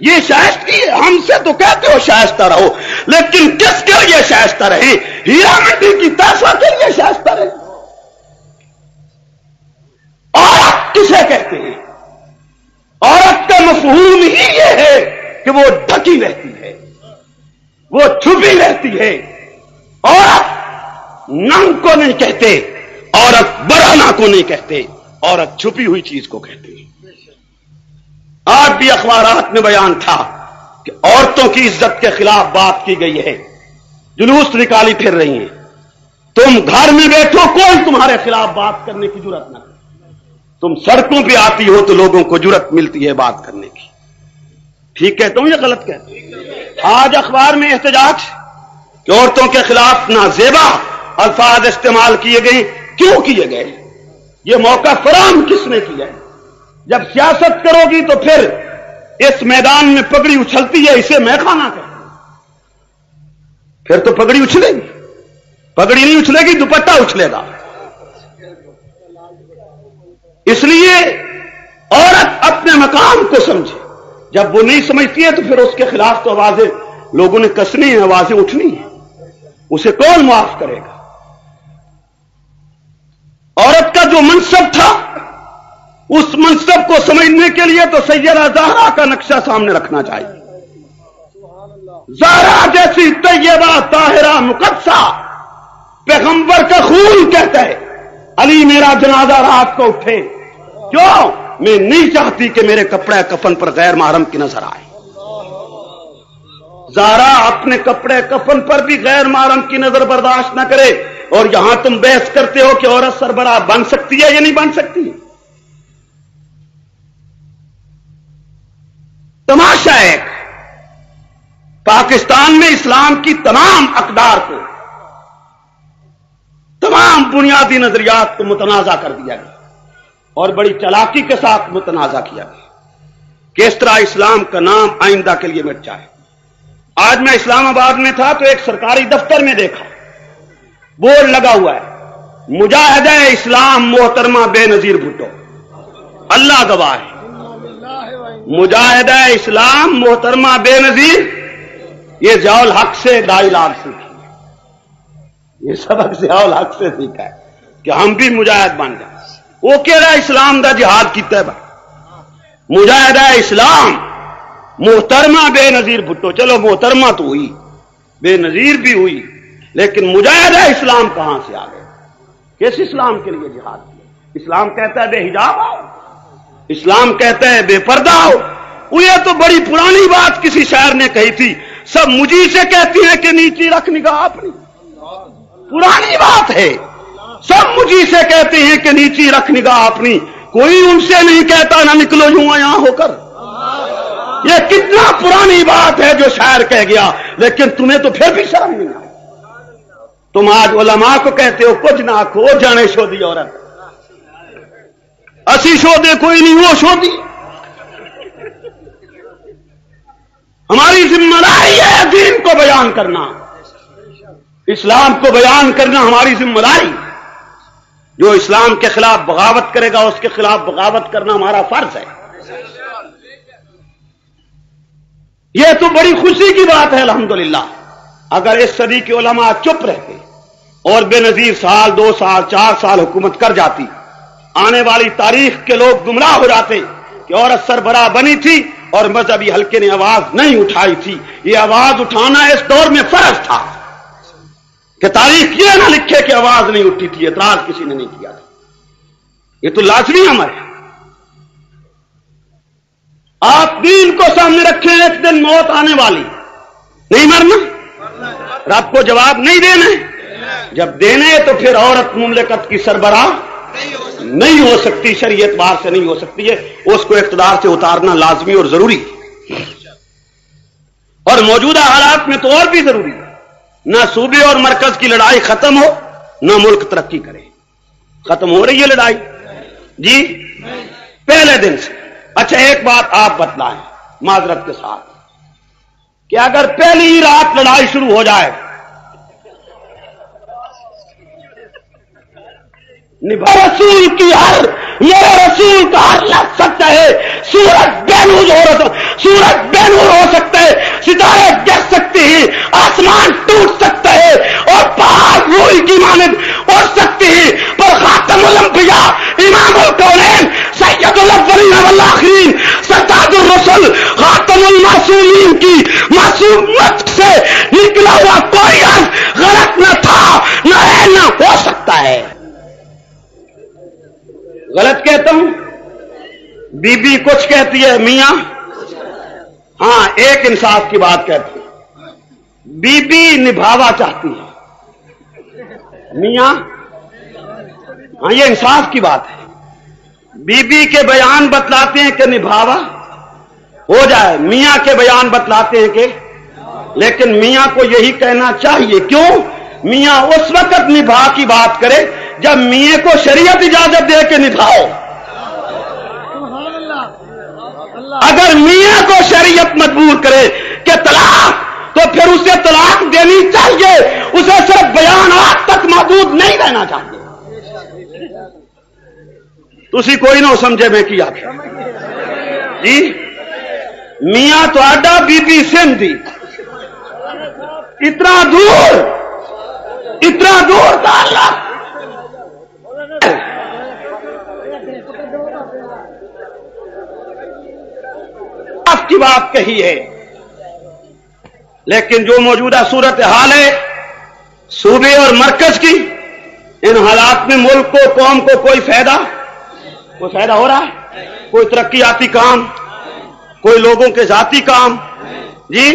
یہ شائستگی ہے؟ ہم سے تو کہتے ہو شائستہ رہو، لیکن کس کے لیے شائستہ رہے؟ ہیرا منڈی کی پیسہ کے لیے شائستہ رہے؟ عورت کسے کہتے ہیں؟ عورت کا مفہوم ہی یہ ہے کہ وہ ڈھکی رہتی ہے، وہ چھپی رہتی ہے۔ عورت ننگ کو نہیں کہتے، عورت برانا کو نہیں کہتے، عورت چھپی ہوئی چیز کو کہتے ہیں۔ آج بھی اخبارات میں بیان تھا کہ عورتوں کی عزت کے خلاف بات کی گئی ہے، جلوس نکالی پھر رہی ہیں۔ تم گھر میں بیٹھو، کوئی تمہارے خلاف بات کرنے کی جرات نہ کرے، تم سڑکوں پہ آتی ہو تو لوگوں کو جرات ملتی ہے بات کرنے کی۔ ٹھیک کہتا ہوں یا غلط کہتا ہوں؟ آج اخبار میں احتجاج کہ عورتوں کے خلاف نازیبا الفاظ استعمال کیے گئے. کیوں کیے گئے؟ یہ موقع فراہم کس نے کیا ہے؟ جب سیاست کرو گی تو پھر اس میدان میں پگڑی اچھلتی ہے، اسے میں کھانا کہتا ہوں. پھر تو پگڑی اچھلے گی، پگڑی نہیں اچھلے گی، دوپٹہ اچھلے گا. اس لیے عورت اپنے مقام کو سمجھے. جب وہ نہیں سمجھتی ہے تو پھر اس کے خلاف تو آوازیں لوگوں نے کسنی ہیں، آوازیں اٹھنی ہیں. اسے کون معاف کرے گا؟ عورت کا جو منصب تھا اس منصب کو سمجھنے کے لیے تو سیدہ زہرا کا نقشہ سامنے رکھنا چاہیے. زہرا جیسی طیبہ طاہرہ مقدسہ پیغمبر کا خون کہتا ہے علی میرا جنازہ رات کو اٹھے. کیوں؟ میں نہیں چاہتی کہ میرے کپڑے کفن پر غیر محرم کی نظر آئے. زہرا اپنے کپڑے کفن پر بھی غیر محرم کی نظر برداشت نہ کرے. اور یہاں تم بحث کرتے ہو کہ عورت سربراہ بن سکتی ہے یا نہیں بن سکتی. تماشا ایک پاکستان میں اسلام کی تمام اقدار کو، تمام بنیادی نظریات کو متنازع کر دیا گیا اور بڑی چالاکی کے ساتھ متنازع کیا گیا کہ اس طرح اسلام کا نام آئندہ کے لیے مٹ جائے. آج میں اسلام آباد میں تھا تو ایک سرکاری دفتر میں دیکھا بورڈ لگا ہوا ہے مجاہدہ اسلام محترمہ بے نظیر بھٹو. اللہ گواہ ہے، مجاہدہ اسلام محترمہ بے نظیر. یہ ضیاء الحق سے ڈائیلاگ سیکھی، یہ سبق ضیاء الحق سے سیکھا ہے کہ ہم بھی مجاہد بن جائیں. وہ کہہ رہا اسلام دا جہاد کیتا ہے مجاہدہ اسلام محترمہ بے نظیر بھٹو. چلو محترمہ تو ہوئی، بے نظیر بھی ہوئی، لیکن مجاہدہ اسلام کہاں سے آ گئے؟ کس اسلام کے لیے جہاد کیا؟ اسلام کہتا ہے بے حجاب آؤ، اسلام کہتا ہے بے پردہ ہو. یہ تو بڑی پرانی بات کسی شاعر نے کہی تھی. سب مجھی سے کہتی ہیں کہ نیچی رکھ نگاہ اپنی. پرانی بات ہے. سب مجھی سے کہتے ہیں کہ نیچی رکھ نگاہ اپنی، کوئی ان سے نہیں کہتا نہ نکلو یوں یہاں ہو کر. یہ کتنا پرانی بات ہے جو شاعر کہہ گیا، لیکن تمہیں تو پھر بھی شرم نہیں آئی. تم آج علماء کو کہتے ہو کچھ نہ کھو جانے شودی عورت، اسی شودے کوئی نہیں وہ شودی. ہماری ذمہ داری ہے دین کو بیان کرنا، اسلام کو بیان کرنا ہماری ذمہ داری. جو اسلام کے خلاف بغاوت کرے گا اس کے خلاف بغاوت کرنا ہمارا فرض ہے. یہ تو بڑی خوشی کی بات ہے الحمدللہ. اگر اس صدی کے علماء چپ رہتے اور بے نظیر سال 2 سال 4 سال حکومت کر جاتی، آنے والی تاریخ کے لوگ گمراہ ہو جاتے کہ عورت سربراہ بنی تھی اور مذہبی حلقے نے آواز نہیں اٹھائی تھی. یہ آواز اٹھانا اس دور میں فرض تھا کہ تاریخ یہ نہ لکھے کہ آواز نہیں اٹھی تھی، اعتراض کسی نے نہیں کیا تھا. یہ تو لازمی امر ہے. آپ دین کو سامنے رکھیں، ایک دن موت آنے والی، نہیں مرنا، رب کو جواب نہیں دینا. جب دینے تو پھر عورت مملکت کی سربراہ نہیں ہو سکتی، شریعت بار سے نہیں ہو سکتی ہے. اس کو اقتدار سے اتارنا لازمی اور ضروری، اور موجودہ حالات میں تو اور بھی ضروری ہے. نہ صوبے اور مرکز کی لڑائی ختم ہو، نہ ملک ترقی کرے. ختم ہو رہی ہے لڑائی جی پہلے دن سے. اچھا ایک بات آپ بتلائیں معذرت کے ساتھ کہ اگر پہلی ہی رات لڑائی شروع ہو جائے، رسول کی ہر میرے رسول کا ہر لفظ سچا ہے. سورج بے نور ہو سکتا ہے، ستارے گر سکتے ہیں، آسمان ٹوٹ سکتا ہے اور پہاڑ روئی کی مانند اڑ سکتے ہیں، پر خاتم الانبیاء امام الکونین سید الاولین والآخرین سردار الرسل خاتم المعصومین کی معصومیت سے نکلا ہوا کوئی عرض غلط نہ تھا، نہ ہے، نہ ہو سکتا ہے. غلط کہتا ہوں؟ بی بی کچھ کہتی ہے، میاں ہاں ایک انصاف کی بات کہتی ہے. بی بی نبھاوا چاہتی ہے، میاں ہاں یہ انصاف کی بات ہے. بی بی کے بیان بتلاتے ہیں کہ نبھاوا ہو جائے. میاں کے بیان بتلاتے ہیں کہ لیکن میاں کو یہی کہنا چاہیے. کیوں؟ میاں اس وقت نبھا کی بات کرے جب میاں کو شریعت اجازت دے کے نبھاؤ. اگر میاں کو شریعت مجبور کرے کہ طلاق، تو پھر اسے طلاق دینی چاہیے. اسے صرف بیانات تک محدود نہیں رہنا چاہیے. تسی کوئی نہ سمجھے میں کیا جی. میاں تو آڈا بی بی سندھی اتنا دور تعلق. آپ کی بات کہی ہے، لیکن جو موجودہ صورتحال ہے صوبے اور مرکز کی، ان حالات میں ملک کو، قوم کو کوئی فائدہ ہو رہا ہے؟ کوئی ترقیاتی کام، کوئی لوگوں کے ذاتی کام؟ جی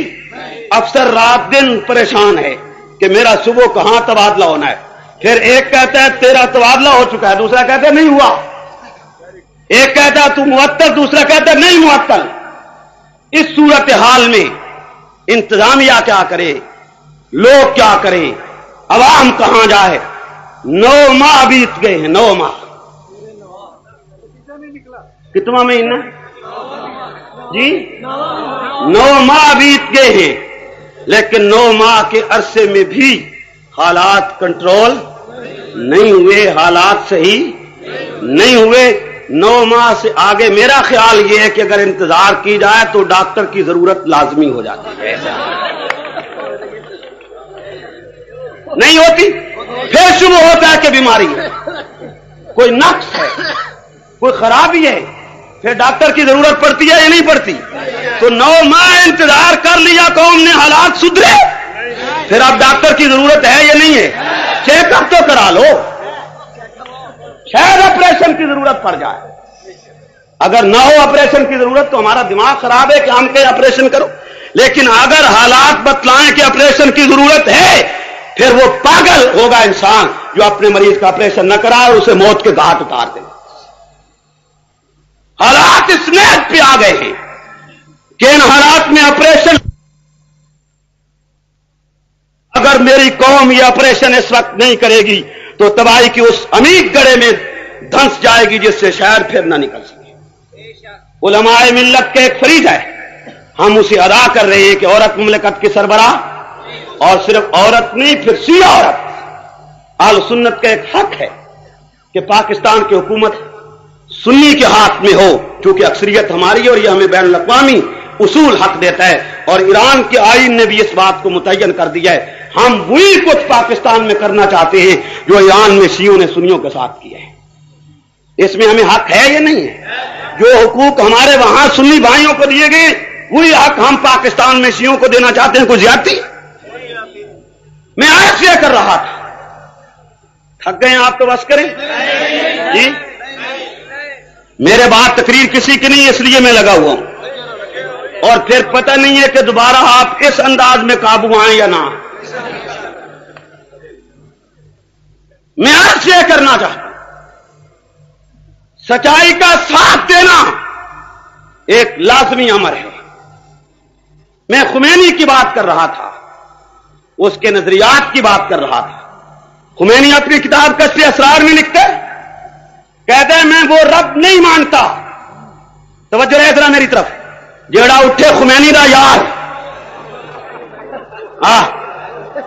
افسر رات دن پریشان ہے کہ میرا صبح کہاں تبادلہ ہونا ہے. پھر ایک کہتا ہے تیرا تبادلہ ہو چکا ہے، دوسرا کہتا ہے نہیں ہوا. ایک کہتا ہے تو معطل، دوسرا کہتا ہے نہیں معطل. اس صورتحال میں انتظامیہ کیا کرے، لوگ کیا کریں، عوام کہاں جائے؟ 9 ماہ بیت گئے ہیں. 9 ماہ. کتنا مہینہ جی؟ 9 ماہ بیت گئے ہیں، لیکن 9 ماہ کے عرصے میں بھی حالات کنٹرول نہیں ہوئے، حالات صحیح نہیں ہوئے. 9 ماہ سے آگے میرا خیال یہ ہے کہ اگر انتظار کی جائے تو ڈاکٹر کی ضرورت لازمی ہو جاتی ہے. نہیں ہوتی پھر شروع ہوتا ہے کہ بیماری ہے، کوئی نقص ہے، کوئی خرابی ہے، پھر ڈاکٹر کی ضرورت پڑتی ہے یا نہیں پڑتی؟ تو 9 ماہ انتظار کر لیا قوم نے، حالات سدھرے، پھر اب ڈاکٹر کی ضرورت ہے یا نہیں ہے؟ چیک اپ تو کرا لو، شاید آپریشن کی ضرورت پڑ جائے. اگر نہ ہو آپریشن کی ضرورت تو ہمارا دماغ خراب ہے کہ ہم کہیں آپریشن کرو. لیکن اگر حالات بتلائیں کہ آپریشن کی ضرورت ہے، پھر وہ پاگل ہوگا انسان جو اپنے مریض کا آپریشن نہ کرائے اور اسے موت کے گھاٹ اتار دے. حالات اس نیت پہ آ گئے ہیں کہ ان حالات میں آپریشن، اگر میری قوم یہ آپریشن اس وقت نہیں کرے گی تو تباہی کی اس عمیق گڑھے میں دھنس جائے گی جس سے شاید پھر نہ نکل سکے. علماء ملت کا ایک فریضہ ہے، ہم اسے ادا کر رہے ہیں کہ عورت مملکت کی سربراہ، اور صرف عورت نہیں پھر سیاہ عورت. اہل سنت کا ایک حق ہے کہ پاکستان کی حکومت سنی کے ہاتھ میں ہو، کیونکہ اکثریت ہماری ہے اور یہ ہمیں بین الاقوامی اصول حق دیتا ہے، اور ایران کے آئین نے بھی اس بات کو متعین کر دیا ہے. ہم وہی کچھ پاکستان میں کرنا چاہتے ہیں جو ایران میں شیعوں نے سنیوں کے ساتھ کیا ہے. اس میں ہمیں حق ہے یا نہیں ہے؟ جو حقوق ہمارے وہاں سنی بھائیوں کو دیے گئے وہی حق ہم پاکستان میں شیعوں کو دینا چاہتے ہیں. کوئی زیادتی؟ میں آج یہ کر رہا تھا. تھک گئے آپ تو بس کریں جی. میرے بعد تقریر کسی کی نہیں، اس لیے میں لگا ہوا ہوں، اور پھر پتہ نہیں ہے کہ دوبارہ آپ اس انداز میں قابو آئیں یا نہ. میں آج یہ کرنا چاہتا ہوں، سچائی کا ساتھ دینا ایک لازمی امر ہے. میں خمینی کی بات کر رہا تھا، اس کے نظریات کی بات کر رہا تھا. خمینی اپنی کتاب کشف اسرار میں لکھتے، کہتے ہیں میں وہ رب نہیں مانتا. توجہ رہے ذرا میری طرف، جیڑا اٹھے خمینی دا یار،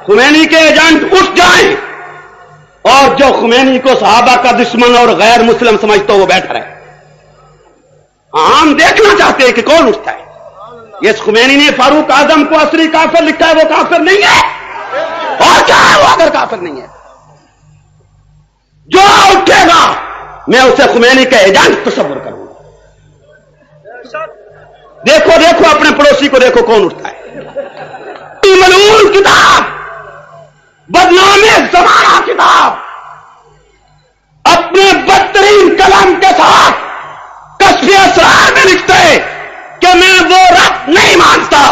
خمینی کے ایجنٹ اٹھ جائیں، اور جو خمینی کو صحابہ کا دشمن اور غیر مسلم سمجھتا وہ بیٹھا رہے. ہم دیکھنا چاہتے ہیں کہ کون اٹھتا ہے. یہ خمینی نے فاروق اعظم کو عصری کافر لکھا ہے، وہ کافر نہیں ہے. اور کیا ہے وہ اگر کافر نہیں ہے؟ جو اٹھے گا میں اسے خمینی کا ایجنٹ تصور کروں گا. دیکھو دیکھو اپنے پڑوسی کو دیکھو کون اٹھتا ہے. ملعون کتاب، بدنام زمانہ کتاب، اپنے بدترین کلام کے ساتھ کشف اسرار میں لکھتے ہیں کہ میں وہ رب نہیں مانتا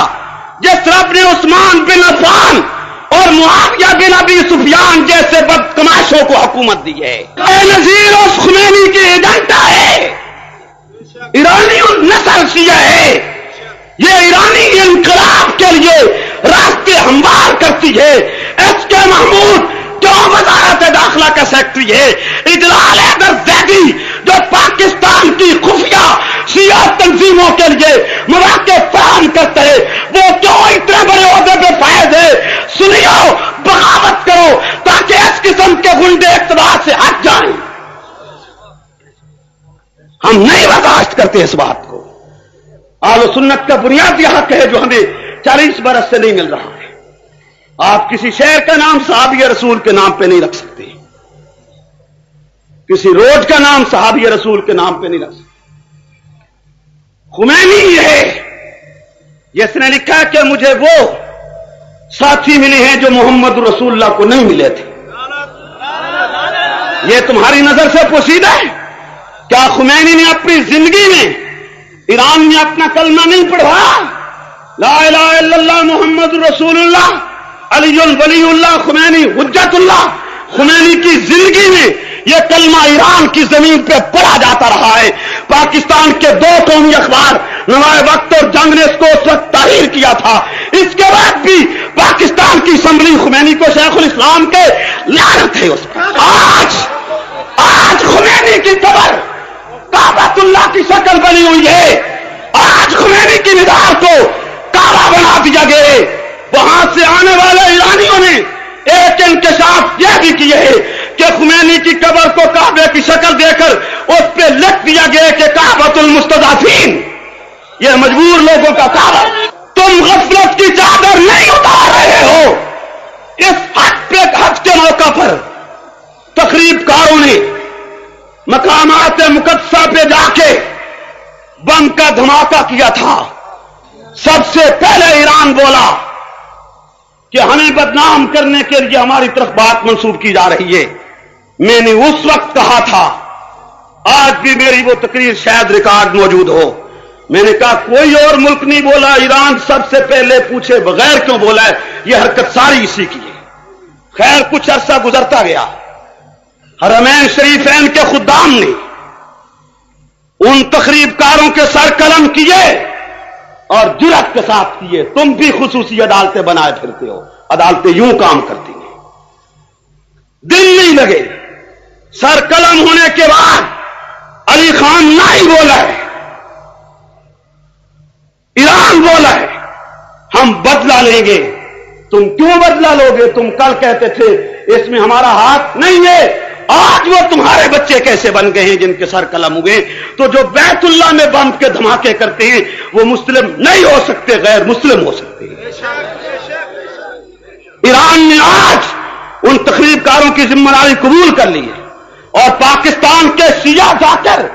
جس رب نے عثمان بن عفان اور معاویہ بن ابی سفیان جیسے بدتماشوں کو حکومت دی ہے. اے نذیر اس خمینی کے ایجنٹ ہے، ایرانی نسل شیعہ ہے، کرتی ہے؟ ایس کے محمود کیوں وزارت داخلہ کا سیکرٹری ہے؟ اجلال حیدر زیدی جو پاکستان کی خفیہ شیعہ تنظیموں کے لیے مواقع فراہم کرتے ہیں، وہ کیوں اتنے بڑے عہدے پہ فائز ہے؟ سنیو، بغاوت کرو تاکہ اس قسم کے گنڈے اقتدار سے ہٹ جائیں۔ ہم نہیں برداشت کرتے اس بات کو۔ اہل سنت کا بنیادی حق ہے جو ہمیں 40 برس سے نہیں مل رہا ہے۔ آپ کسی شہر کا نام صحابی رسول کے نام پہ نہیں رکھ سکتے، کسی روڈ کا نام صحابی رسول کے نام پہ نہیں رکھ سکتے۔ خمینی یہ ہے جس نے لکھا کہ مجھے وہ ساتھی ملے ہیں جو محمد رسول اللہ کو نہیں ملے تھے۔ یہ تمہاری نظر سے پوشیدہ ہے؟ کیا خمینی نے اپنی زندگی میں ایران میں اپنا کلمہ نہیں پڑھا؟ لا الہ الا اللہ محمد رسول اللہ علی ولی اللہ خمینی حجت اللہ۔ خمینی کی زندگی میں یہ کلمہ ایران کی زمین پہ پڑھا جاتا رہا ہے۔ پاکستان کے 2 قومی اخبار نوائے وقت اور جنگ نے اس کو اس وقت تحریر کیا تھا۔ اس کے بعد بھی پاکستان کی اسمبلی خمینی کو شیخ الاسلام کے لعنت ہے اس پر۔ آج خمینی کی قبر کعبۃ اللہ کی شکل بنی ہوئی ہے۔ آج خمینی کی مزار کو کعبہ بنا دیا گیا ہے۔ وہاں سے آنے والے ایرانیوں نے ایک انکشاف یہ بھی کیے ہے کہ خمینی کی قبر کو کعبے کی شکل دے کر اس پہ لکھ دیا گیا کہ کعبۃ المستضعفین، یہ مجبور لوگوں کا کعبہ۔ تم غفلت کی چادر نہیں اتار رہے ہو۔ اس حج کے موقع پر تقریب کاروں نے مقامات مقدسہ پہ جا کے بم کا دھماکہ کیا تھا۔ سب سے پہلے ایران بولا کہ ہمیں بدنام کرنے کے لیے ہماری طرف بات منسوب کی جا رہی ہے۔ میں نے اس وقت کہا تھا، آج بھی میری وہ تقریر شاید ریکارڈ موجود ہو، میں نے کہا کوئی اور ملک نہیں بولا، ایران سب سے پہلے پوچھے بغیر کیوں بولا ہے؟ یہ حرکت ساری اسی کی ہے۔ خیر کچھ عرصہ گزرتا گیا، حرمین شریفین کے خدام نے ان تقریب کاروں کے سر قلم کیے اور جرأت کے ساتھ کیے۔ تم بھی خصوصی عدالتیں بنائے پھرتے ہو، عدالتیں یوں کام کرتی ہیں۔ دن نہیں لگے، سر قلم ہونے کے بعد علی خان نہیں بولا ہے، ایران بولا ہے ہم بدلہ لیں گے۔ تم کیوں بدلہ لو گے؟ تم کل کہتے تھے اس میں ہمارا ہاتھ نہیں ہے۔ آج وہ تمہارے بچے کیسے بن گئے ہیں جن کے سر قلم ہوئے؟ تو جو بیت اللہ میں بم کے دھماکے کرتے ہیں وہ مسلم نہیں ہو سکتے، غیر مسلم ہو سکتے ہیں۔ ایران نے آج ان تقریب کاروں کی ذمہ داری قبول کر لی ہے اور پاکستان کے شیعہ ذاکر،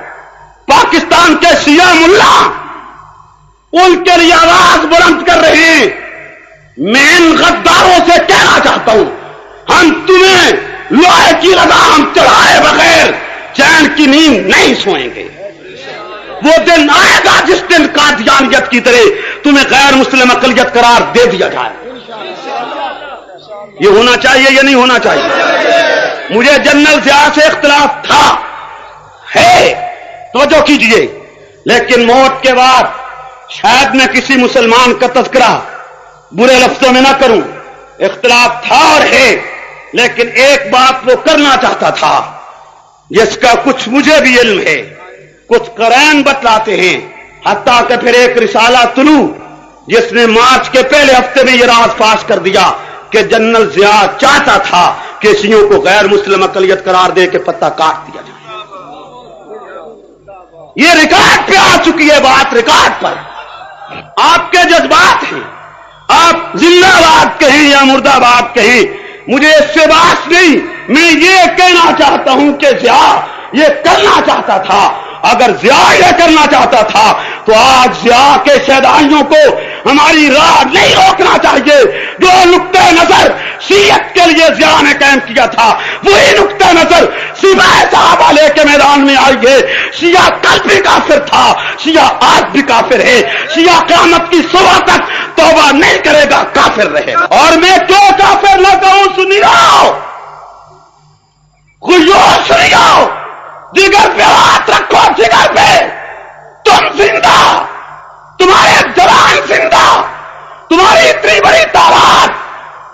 پاکستان کے شیعہ ملا ان کے لیے آواز بلند کر رہے ہیں۔ میں ان غداروں سے کہنا چاہتا ہوں، ہم تمہیں لوہے کی لگام چڑھائے بغیر چین کی نیند نہیں سوئیں گے۔ وہ دن آئے گا جس دن قادیانیت کی طرح تمہیں غیر مسلم اقلیت قرار دے دیا جائے۔ یہ ہونا چاہیے یا نہیں ہونا چاہیے؟ مجھے جنرل ضیاء سے اختلاف تھا، ہے، توجہ کیجئے، لیکن موت کے بعد شاید میں کسی مسلمان کا تذکرہ برے لفظوں میں نہ کروں۔ اختلاف تھا اور ہے، لیکن ایک بات وہ کرنا چاہتا تھا جس کا کچھ مجھے بھی علم ہے، کچھ قرائن بتلاتے ہیں، حتیٰ کہ پھر ایک رسالہ طلوع جس نے مارچ کے پہلے ہفتے میں یہ راز فاش کر دیا کہ جنرل ضیاء چاہتا تھا کہ شیعوں کو غیر مسلم اقلیت قرار دے کے پتہ کاٹ دیا جائے۔ یہ ریکارڈ پہ آ چکی ہے بات، ریکارڈ پر۔ آپ کے جذبات ہیں، آپ زندہ آباد کہیں یا مردہ آباد کہیں، مجھے اس سے بات نہیں۔ میں یہ کہنا چاہتا ہوں کہ ضیاء یہ کرنا چاہتا تھا۔ اگر ضیاء یہ کرنا چاہتا تھا تو آج ضیاء کے شہدائیوں کو ہماری راہ نہیں روکنا چاہیے۔ جو نقطہ نظر شیعت کے لیے ضیاء نے قائم کیا تھا وہی نقطہ نظر سپاہی صحابہ لے کے میدان میں آئی ہے۔ شیعہ کل بھی کافر تھا، شیعہ آج بھی کافر ہے، شیعہ قیامت کی صبح تک توبہ نہیں کرے گا، کافر رہے گا۔ اور میں کیوں کافر نہ کہوں؟ سنیو، سنیو، جگر پہ ہاتھ رکھو، جگر پہ۔ تم زندہ، تمہارے جوان زندہ، تمہاری اتنی بڑی تعداد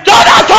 1400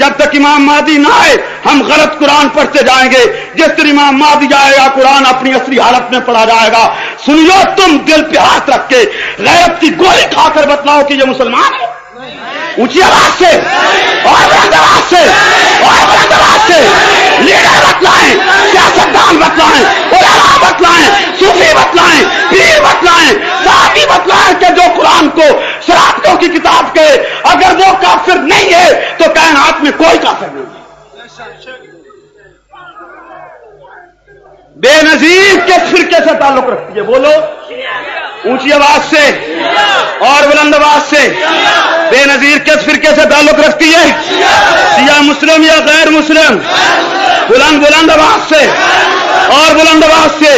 جب تک امام مہدی نہ آئے ہم غلط قرآن پڑھتے جائیں گے. جس دن امام مہدی آئے گا قرآن اپنی اصلی حالت میں پڑھا جائے گا. سنیو، تم دل پہ ہاتھ رکھ کے غیرت کی گولی کھا کر بتلاؤ کہ یہ مسلمان ہے. اونچی آواز سے اور بلند آواز سے اور بلند آواز سے لیڈر بتلائیں، سیاستدان بتلائیں، علماء بتلائیں، صوفی بتلائیں، پیر بتلائیں، صحابی بتلائیں کہ جو قرآن کو شرافیوں کی کتاب کے اگر وہ کافر نہیں ہے تو کائنات میں کوئی کافر نہیں ہے. بے نظیر کس فرقے سے تعلق رکھتی ہے؟ بولو اونچی آواز سے اور بلند آواز سے. بے نظیر کس فرقے سے تعلق رکھتی ہے؟ شیعہ مسلم یا غیر مسلم؟ بلند بلند آواز سے اور بلند آواز سے.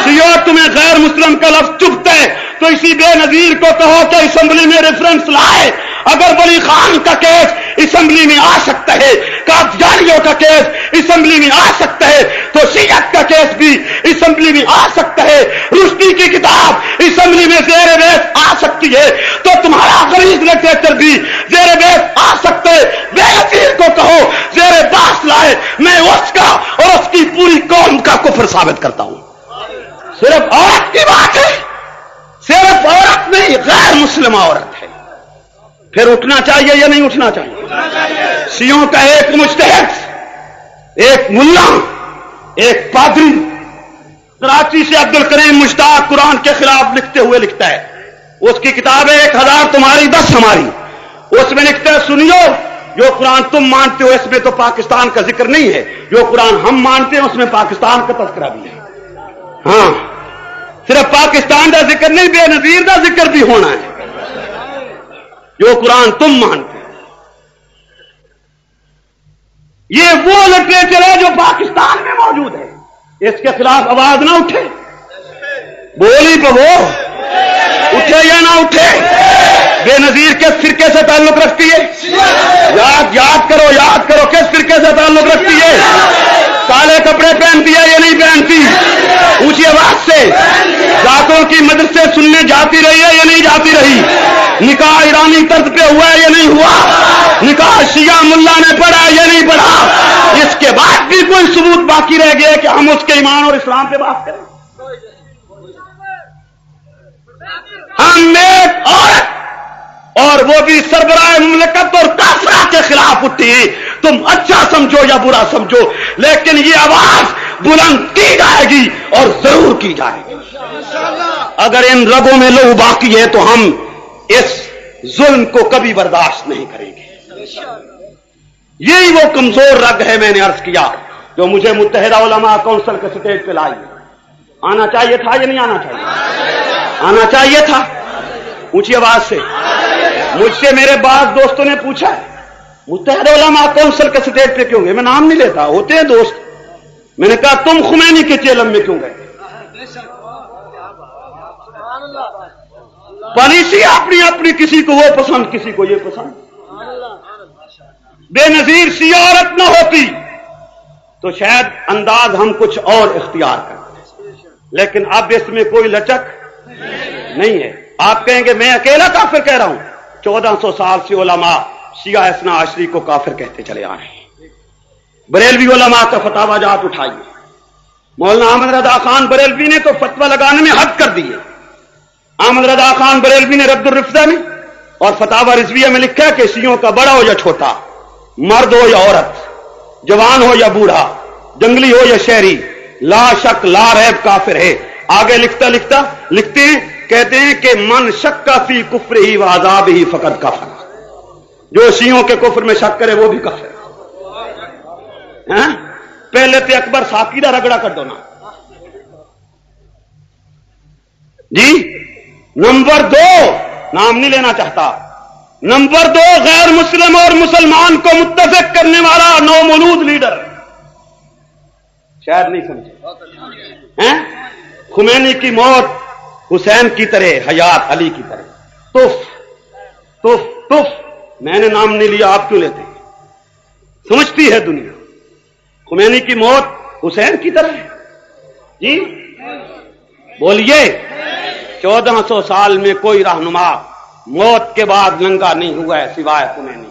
شیعہ تمہیں غیر مسلم کا لفظ چبھتا ہے تو اسی بے نظیر کو کہو کہ اسمبلی میں ریفرنس لائے. اگر ولی خان کا کیس اسمبلی میں آ سکتا ہے، قادیانیوں کا کیس اسمبلی میں آ سکتا ہے، تو شیعت کا کیس بھی اسمبلی میں آ سکتا ہے. رشدی کی کتاب اسمبلی میں زیر بحث آ سکتی ہے تو تمہارا غریب لٹریچر بھی زیر بحث آ سکتا ہے. بے نظیر کو کہو زیر بحث لائے، میں اس کا اور اس کی پوری قوم کا کفر ثابت کرتا ہوں. صرف عورت کی بات ہے، صرف عورت نہیں، غیر مسلم عورت ہے. پھر اٹھنا چاہیے یا نہیں اٹھنا چاہیے؟ شیعوں کا ایک مجتہد، ایک ملا، ایک پادری کراچی سے عبد الکریم مشتاق قرآن کے خلاف لکھتے ہوئے لکھتا ہے. اس کی کتاب ہے 1000 تمہاری 10 ہماری. اس میں لکھتا ہے سنیو، جو قرآن تم مانتے ہو اس میں تو پاکستان کا ذکر نہیں ہے، جو قرآن ہم مانتے ہیں اس میں پاکستان کا تذکرہ بھی ہے. ہاں، صرف پاکستان کا ذکر نہیں، بے نظیر کا ذکر بھی ہونا ہے. جو قرآن تم مانتے ہو یہ وہ لٹریچر ہے جو پاکستان میں موجود ہے. اس کے خلاف آواز نہ اٹھے، بولی پہ وہ اٹھے یا نہ اٹھے. بے نظیر کس فرقے سے تعلق رکھتی ہے؟ یاد کرو کس فرقے سے تعلق رکھتی ہے؟ کالے کپڑے پہنتی ہے یا نہیں پہنتی؟ اونچی آواز سے. ذاتوں کی مدرسے سننے جاتی رہی ہے یا نہیں جاتی رہی؟ نکاح ایرانی طرز پہ ہوا ہے یا نہیں ہوا؟ نکاح شیعہ ملا نے پڑھا یا نہیں پڑھا؟ اس کے بعد بھی کوئی ثبوت باقی رہ گیا کہ ہم اس کے ایمان اور اسلام پہ بات کریں؟ ہم ایک عورت اور وہ بھی سربراہ مملکت اور کافرہ کے خلاف اٹھی. تم اچھا سمجھو یا برا سمجھو، لیکن یہ آواز بلند کی جائے گی اور ضرور کی جائے گی. اگر ان رگوں میں لہو باقی ہے تو ہم اس ظلم کو کبھی برداشت نہیں کریں گے. یہی وہ کمزور رگ ہے، میں نے عرض کیا، جو مجھے متحدہ علماء کونسل کے سٹیج پہ لائی. آنا چاہیے تھا یا نہیں آنا چاہیے؟ آنا چاہیے تھا. اونچی آواز سے. مجھ سے میرے بعض دوستوں نے پوچھا ہے متحدہ علماء کونسل کے سٹیج پہ کیوں گئے؟ میں نام نہیں لیتا، ہوتے ہیں دوست. میں نے کہا تم خمینی کے چیلم میں کیوں گئے؟ پالیسی اپنی کسی کو وہ پسند، کسی کو یہ پسند. بے نظیر سی عورت نہ ہوتی تو شاید انداز ہم کچھ اور اختیار کرتے، لیکن اب اس میں کوئی لچک نہیں ہے. آپ کہیں گے میں اکیلا کافر کہہ رہا ہوں. 1400 سال سے علماء شیعہ اثنا عشری کو کافر کہتے چلے آ رہے ہیں. بریلوی علماء کا فتاوی جات اٹھائیے. مولانا احمد رضا خان بریلوی نے تو فتویٰ لگانے میں حد کر دی ہے. احمد رضا خان بریلوی نے رد الرفدہ میں اور فتاوی رضویہ میں لکھا ہے کہ شیعوں کا بڑا ہو یا چھوٹا، مرد ہو یا عورت، جوان ہو یا بوڑھا، جنگلی ہو یا شہری، لا شک لا ریب کافر ہے. آگے لکھتے ہیں کہتے ہیں کہ من شک فی کفر ہی و عذاب ہی فقط کافر. جو شیعوں کے کفر میں شک کرے وہ بھی کافر. پہلے تے اکبر ساکی دا رگڑا کر دو نا جی. نمبر 2، نام نہیں لینا چاہتا، نمبر 2 غیر مسلم اور مسلمان کو متفق کرنے والا نومولود لیڈر. شاید نہیں سمجھے. خمینی کی موت حسین کی طرح، حیات علی کی طرح. تف میں نے نام نہیں لیا، آپ کیوں لیتے؟ سمجھتی ہے دنیا خمینی کی موت حسین کی طرح ہے جی. بولیے 1400 سال میں کوئی رہنما موت کے بعد ننگا نہیں ہوا ہے سوائے خمینی.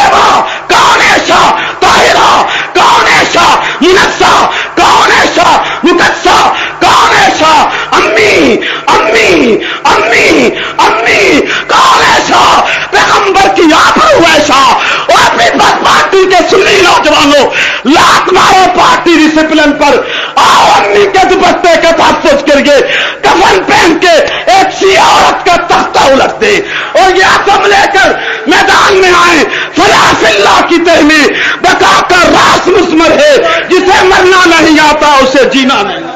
طیبہ، کون ایسا طاہرہ، کون ایسا منزہ، کون ایسا مقدسہ، کون ایسا امی امی امی امی، کون ایسا پیغمبر کی آبرو ایسا۔ اور اپنی بس پارٹی کے سنی نوجوانوں، لات مارو پارٹی ڈسپلن پر، آؤ امی کے دوپٹے کا تحفظ کریے، کفن پہن کے ایک شیعہ عورت کا تختہ الٹ دیں اور یہ عزم لے کر میدان میں آئیں، فلاح فی اللہ کی تحمیل، بقا کا راس مسمر ہے، جسے مرنا نہیں آتا اسے جینا نہیں۔